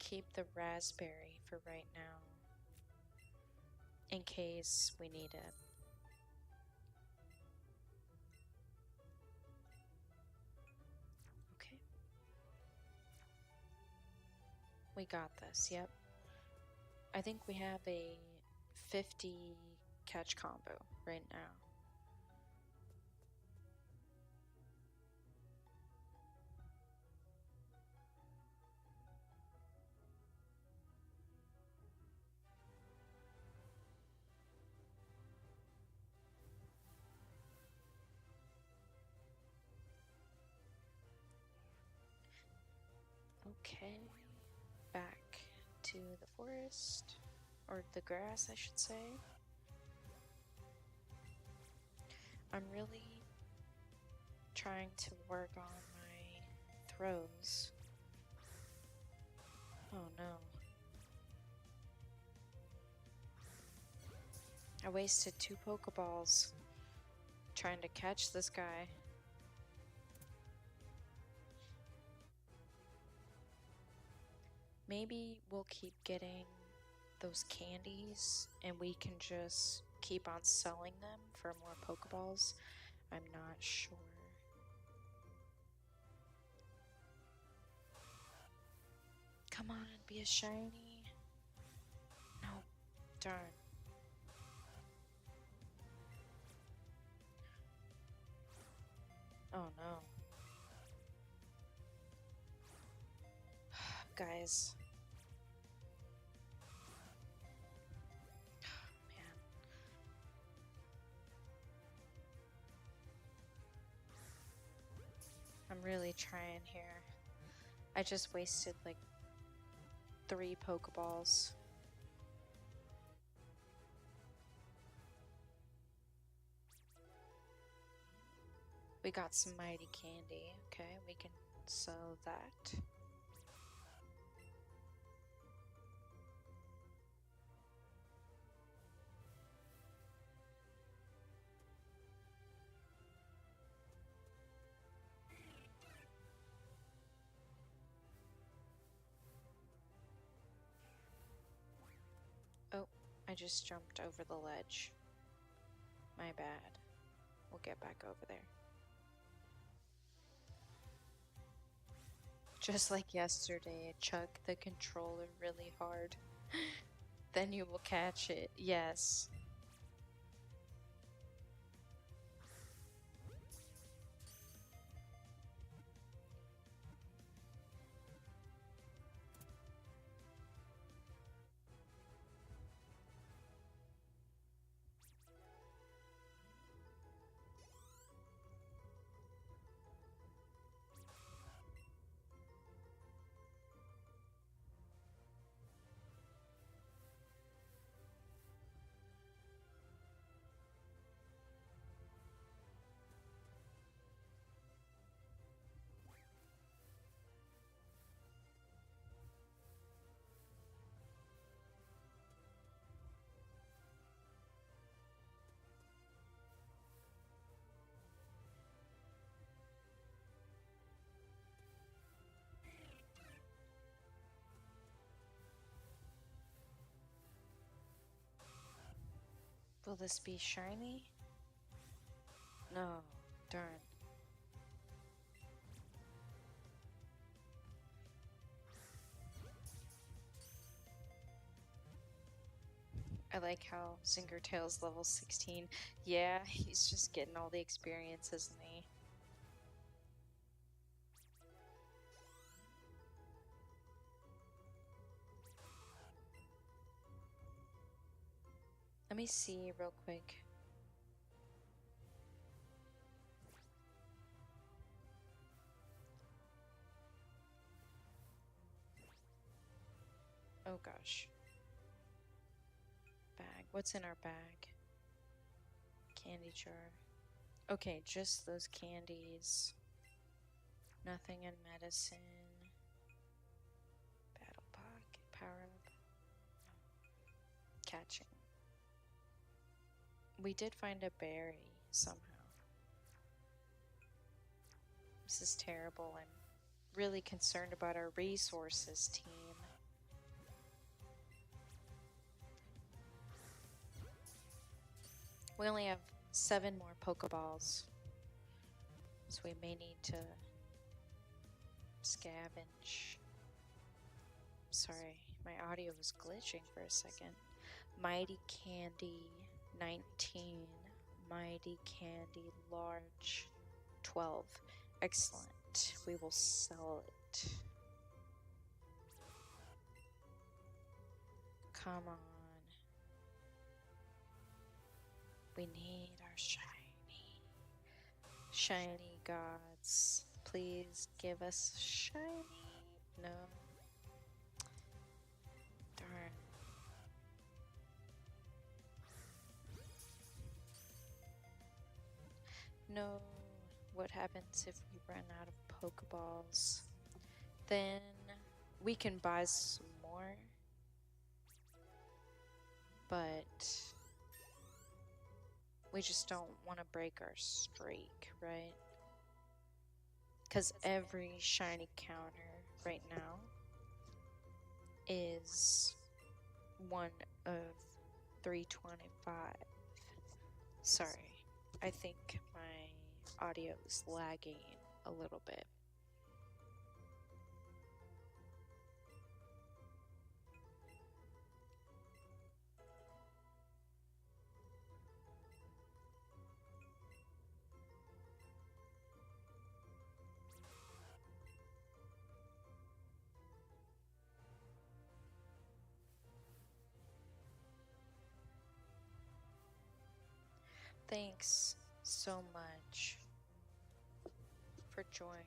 keep the raspberry for right now, in case we need it. Okay. We got this, yep. I think we have a 50 catch combo right now. Okay, back to the forest, or the grass, I should say. I'm really trying to work on my throws. Oh no. I wasted 2 Pokeballs trying to catch this guy. maybe we'll keep getting those candies and we can just keep on selling them for more Pokeballs. I'm not sure. Come on, be a shiny. No, darn. Oh no. Guys. Man. I'm really trying here. I just wasted like 3 Pokeballs. We got some mighty candy. Okay, we can sell that. Oh, I just jumped over the ledge. My bad. We'll get back over there. Just like yesterday, chug the controller really hard. Then you will catch it. Yes. Will this be shiny? No, darn. I like how Zingertail's level 16. Yeah, he's just getting all the experience, isn't he? Let me see real quick. Oh gosh. Bag. What's in our bag? Candy jar. Okay, just those candies. Nothing in medicine. Battle pocket. Power up. Catching. We did find a berry somehow. This is terrible. I'm really concerned about our resources, team. We only have 7 more Pokeballs, so we may need to scavenge. Sorry, my audio was glitching for a second. Mighty Candy 19, Mighty Candy Large 12. Excellent. We will sell it. Come on. We need our shiny gods. Please give us shiny. No. Darn. No. What happens if we run out of Pokeballs? Then we can buy some more. But we just don't want to break our streak, right? Because every shiny counter right now is one of 325. Sorry, I think my audio is lagging a little bit. Thanks so much for joining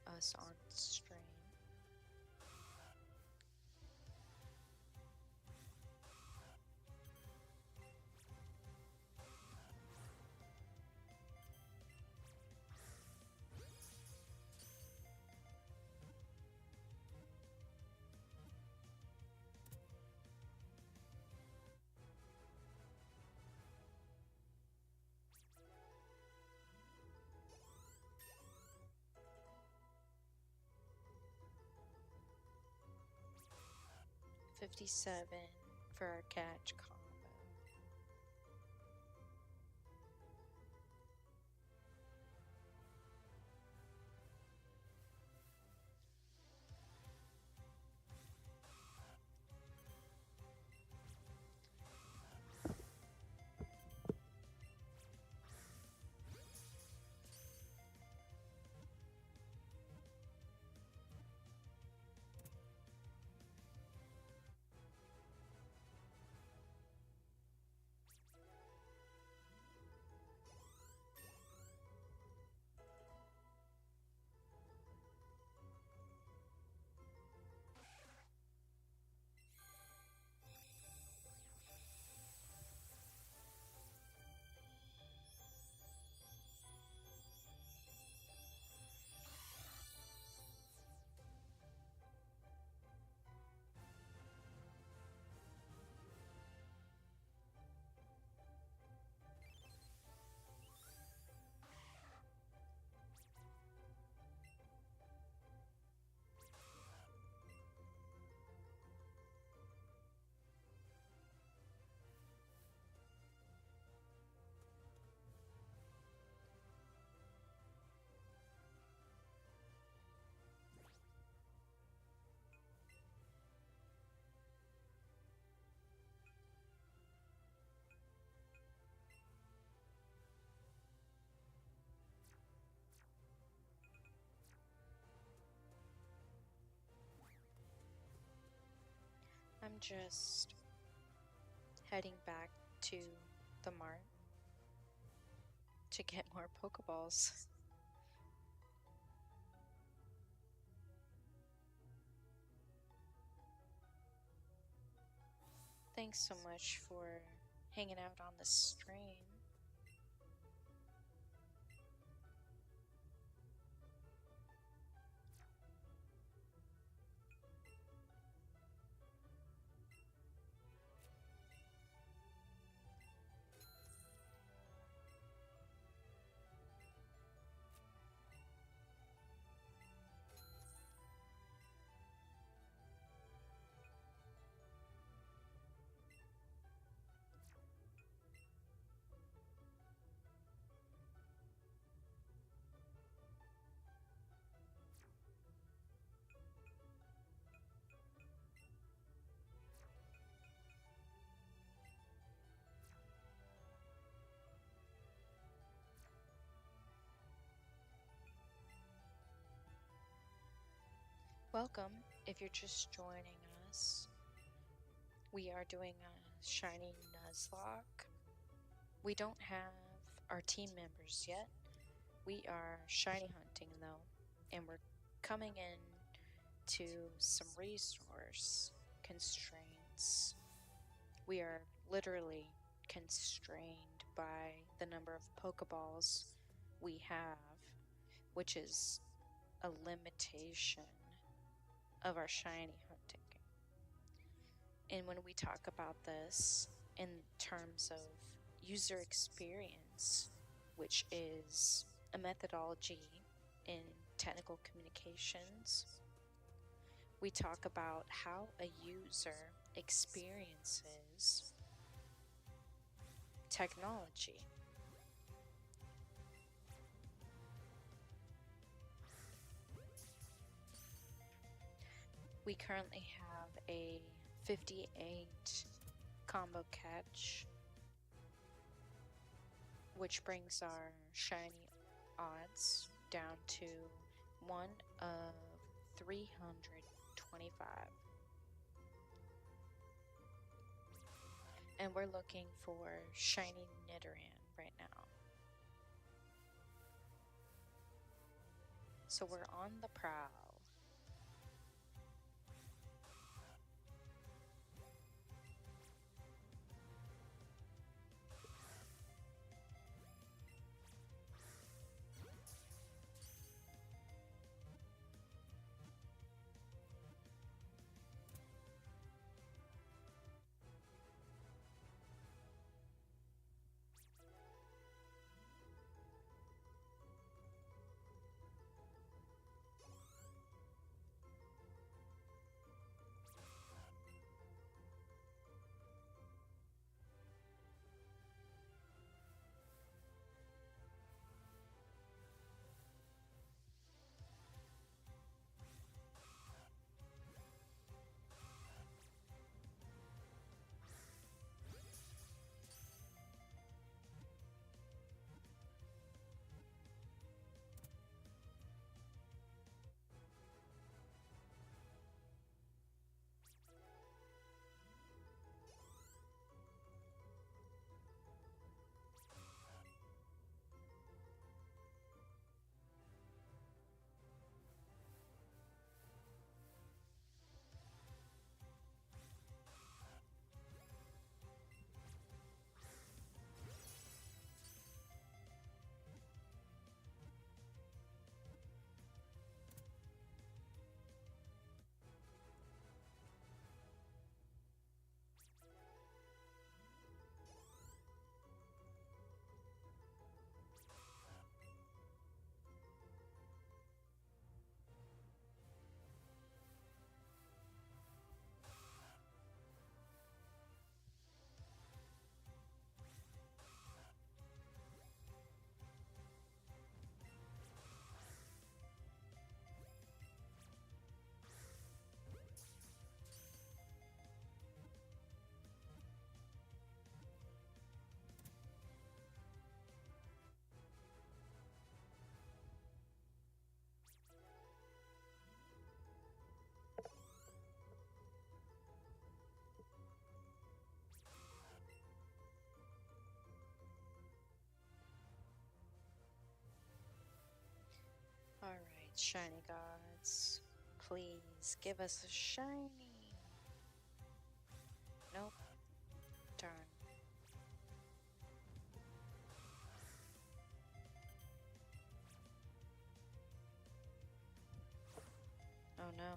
us on stream. $57 for our catch combo. I'm just heading back to the mart to get more Pokeballs. Thanks so much for hanging out on the stream. Welcome if you're just joining us. We are doing a Shiny Nuzlocke. We don't have our team members yet. We are shiny hunting though, and we're coming in to some resource constraints. We are literally constrained by the number of Pokeballs we have, which is a limitation of our shiny hunting. And when we talk about this in terms of user experience, which is a methodology in technical communications, we talk about how a user experiences technology. We currently have a 58 combo catch, which brings our shiny odds down to 1 of 325. And we're looking for shiny Nidoran right now. So we're on the prowl. Alright, shiny gods, please give us a shiny. Nope. Darn. Oh no.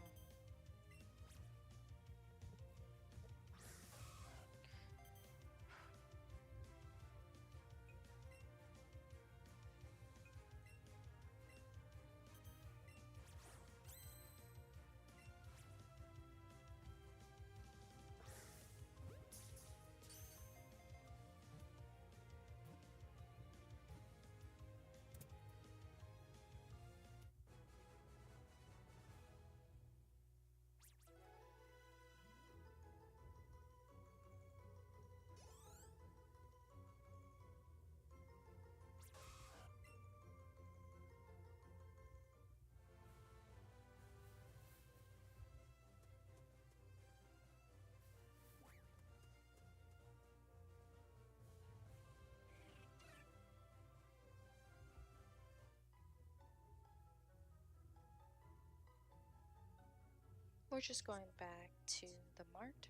We're just going back to the mart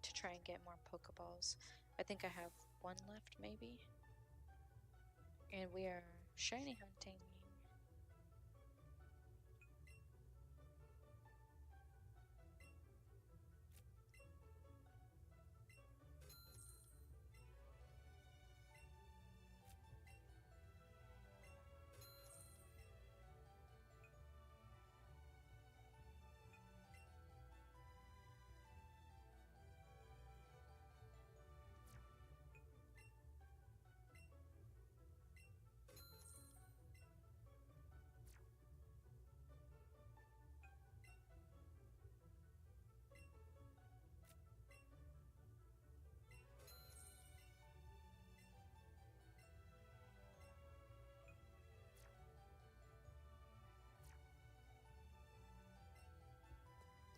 to try and get more Pokeballs. I think I have one left, maybe. And we are shiny hunting.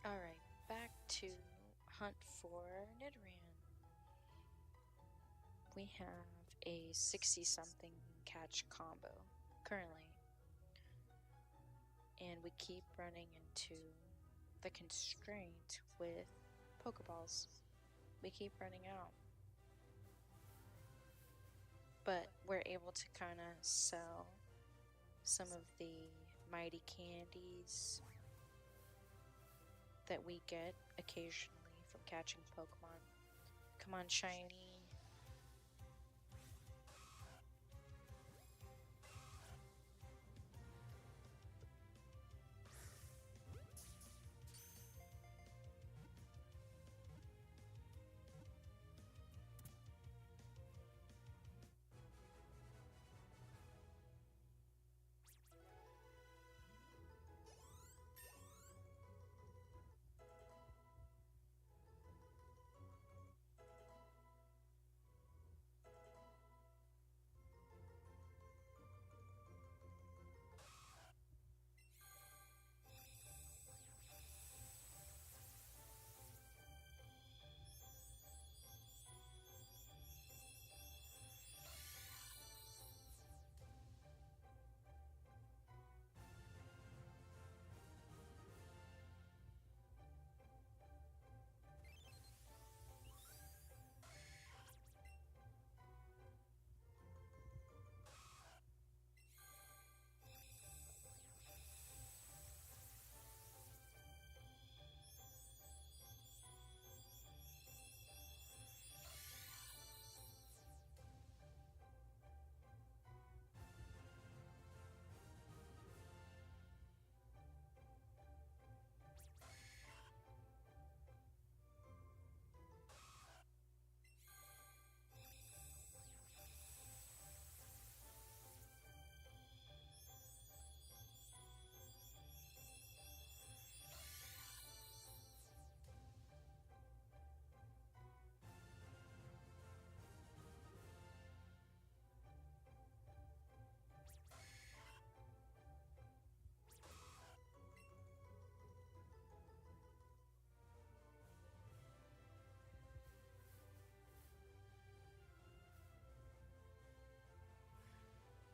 Alright, back to hunt for Nidoran. We have a 60-something catch combo currently, and we keep running into the constraint with Pokeballs. We keep running out. But we're able to kind of sell some of the mighty candies that we get occasionally from catching Pokemon. Come on, Shiny.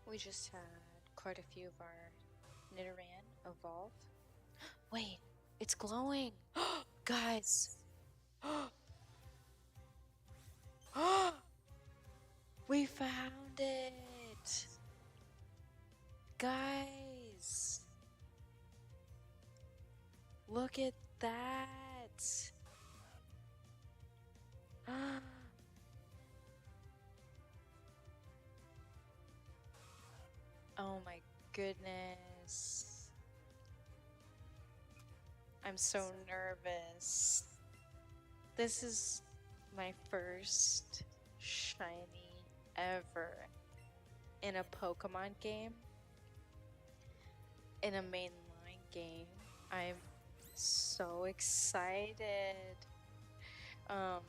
We just had quite a few of our Nidoran evolve. Wait, it's glowing! Guys! We found it! Guys! Look at that! Oh my goodness. I'm so nervous. This is my first shiny ever in a Pokemon game, in a mainline game. I'm so excited. I'm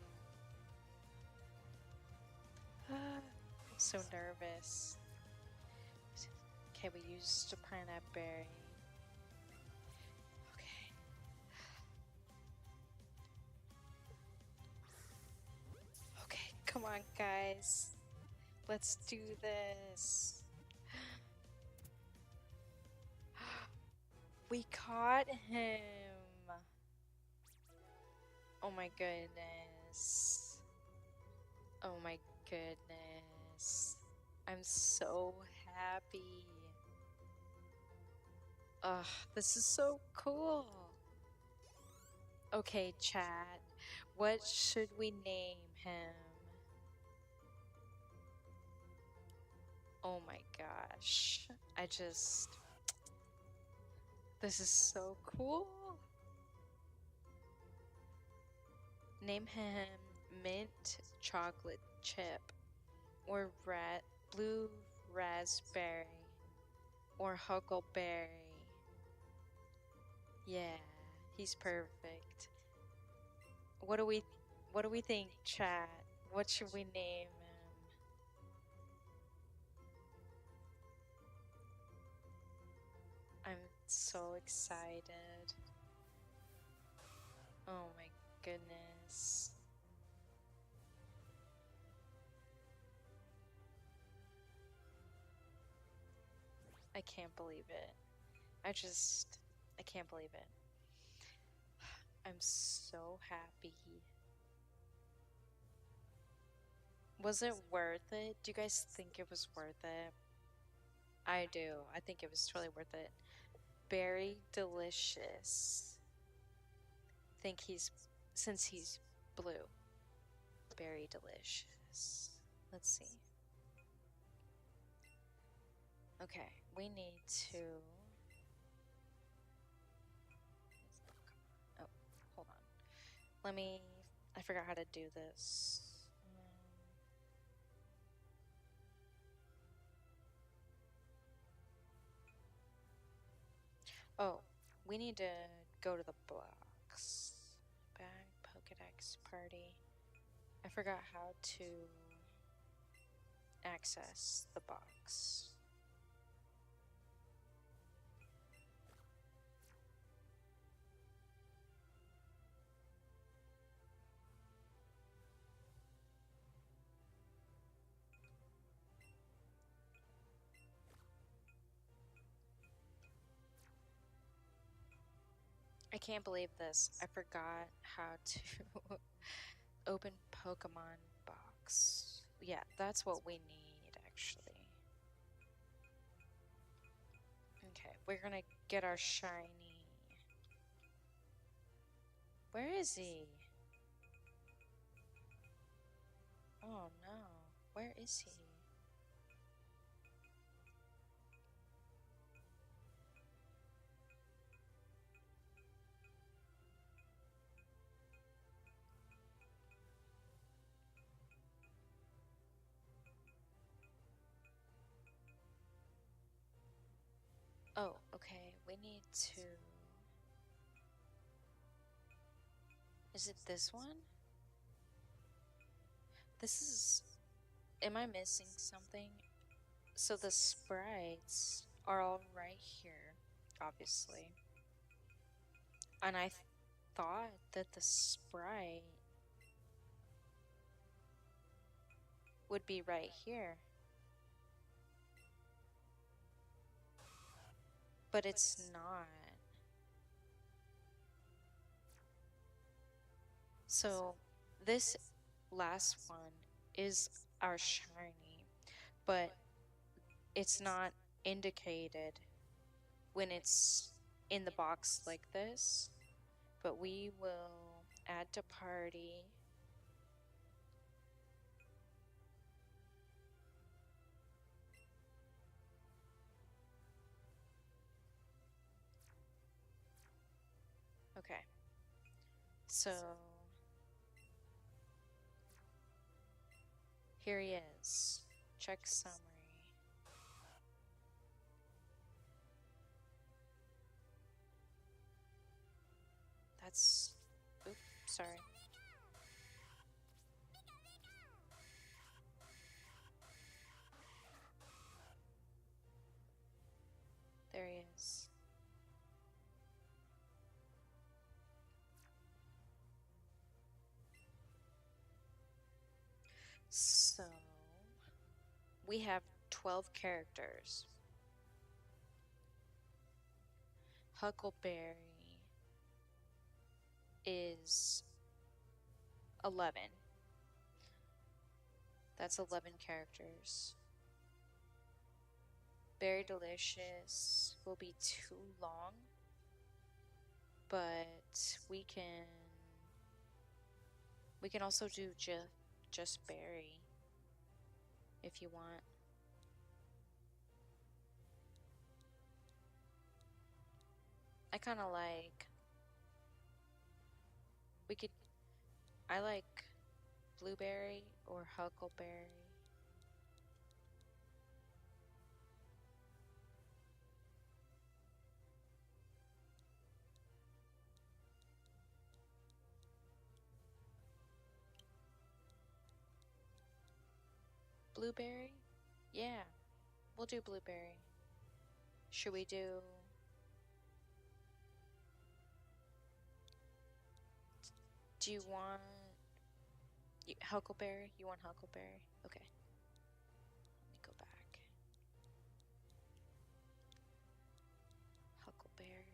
so nervous. Okay, we used a pineapple berry. Okay. Okay, come on, guys. Let's do this. We caught him. Oh my goodness. Oh my goodness. I'm so happy. Ugh, this is so cool. Okay, chat. What should we name him? Oh my gosh. This is so cool. Name him Mint Chocolate Chip, or Blue Raspberry, or Huckleberry. Yeah, he's perfect. What do we think, chat? What should we name him? I'm so excited. goodness. I can't believe it. I can't believe it. I'm so happy. Was it worth it? Do you guys think it was worth it? I do. I think it was totally worth it. Very delicious. Since he's blue. Very delicious. Let's see. Okay, we need to... Oh, hold on. I forgot how to do this. Oh, we need to go to the box. Bag, Pokedex, party. I forgot how to access the box. I can't believe this. I forgot how to open Pokemon box. Yeah, that's what we need, actually. Okay, we're gonna get our shiny. Where is he? Oh no, where is he? Oh, okay, we need to... Is it this one? This is... Am I missing something? So the sprites are all right here, obviously. And I thought that the sprite would be right here. But it's not. So this last one is our shiny, but it's not indicated when it's in the box like this. But we will add to party. Okay. So here he is. Check summary. That's... Oops, sorry. There he is. So, we have 12 characters. Huckleberry is 11. That's 11 characters. Very Delicious will be too long, but we can also do just Berry if you want. I kind of like... I like Blueberry or Huckleberry. Blueberry? Yeah, we'll do Blueberry. Should we do... Do you want Huckleberry? You want Huckleberry? Okay. Let me go back. Huckleberry.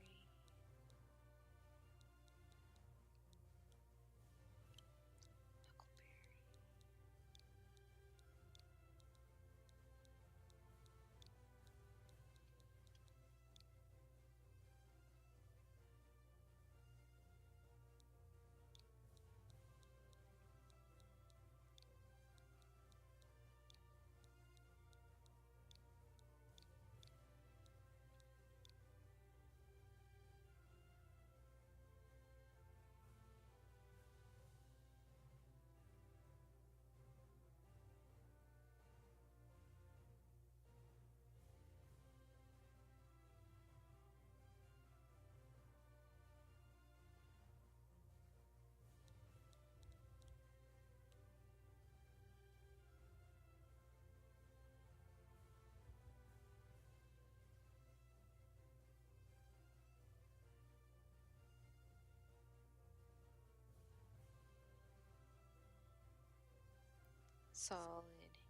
Solid.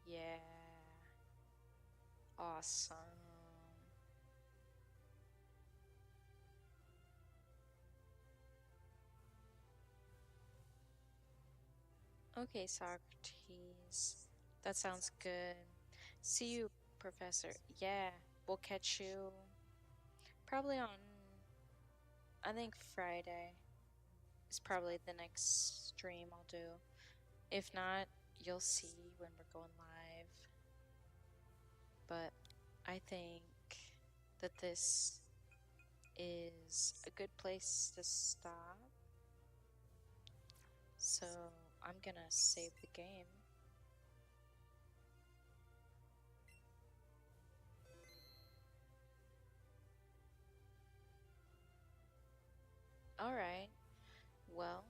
Yeah. Awesome. Okay, Socrates. That sounds good. See you, Professor. Yeah, we'll catch you probably on, I think Friday is probably the next stream I'll do. If not, you'll see when we're going live. But I think that this is a good place to stop. So I'm gonna save the game. Alright, well,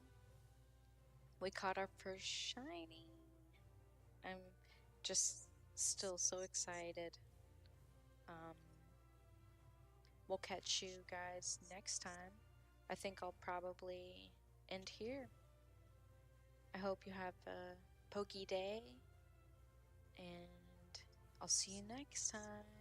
we caught our first shiny. I'm just still so excited. We'll catch you guys next time. I think I'll probably end here. I hope you have a pokey day, and I'll see you next time.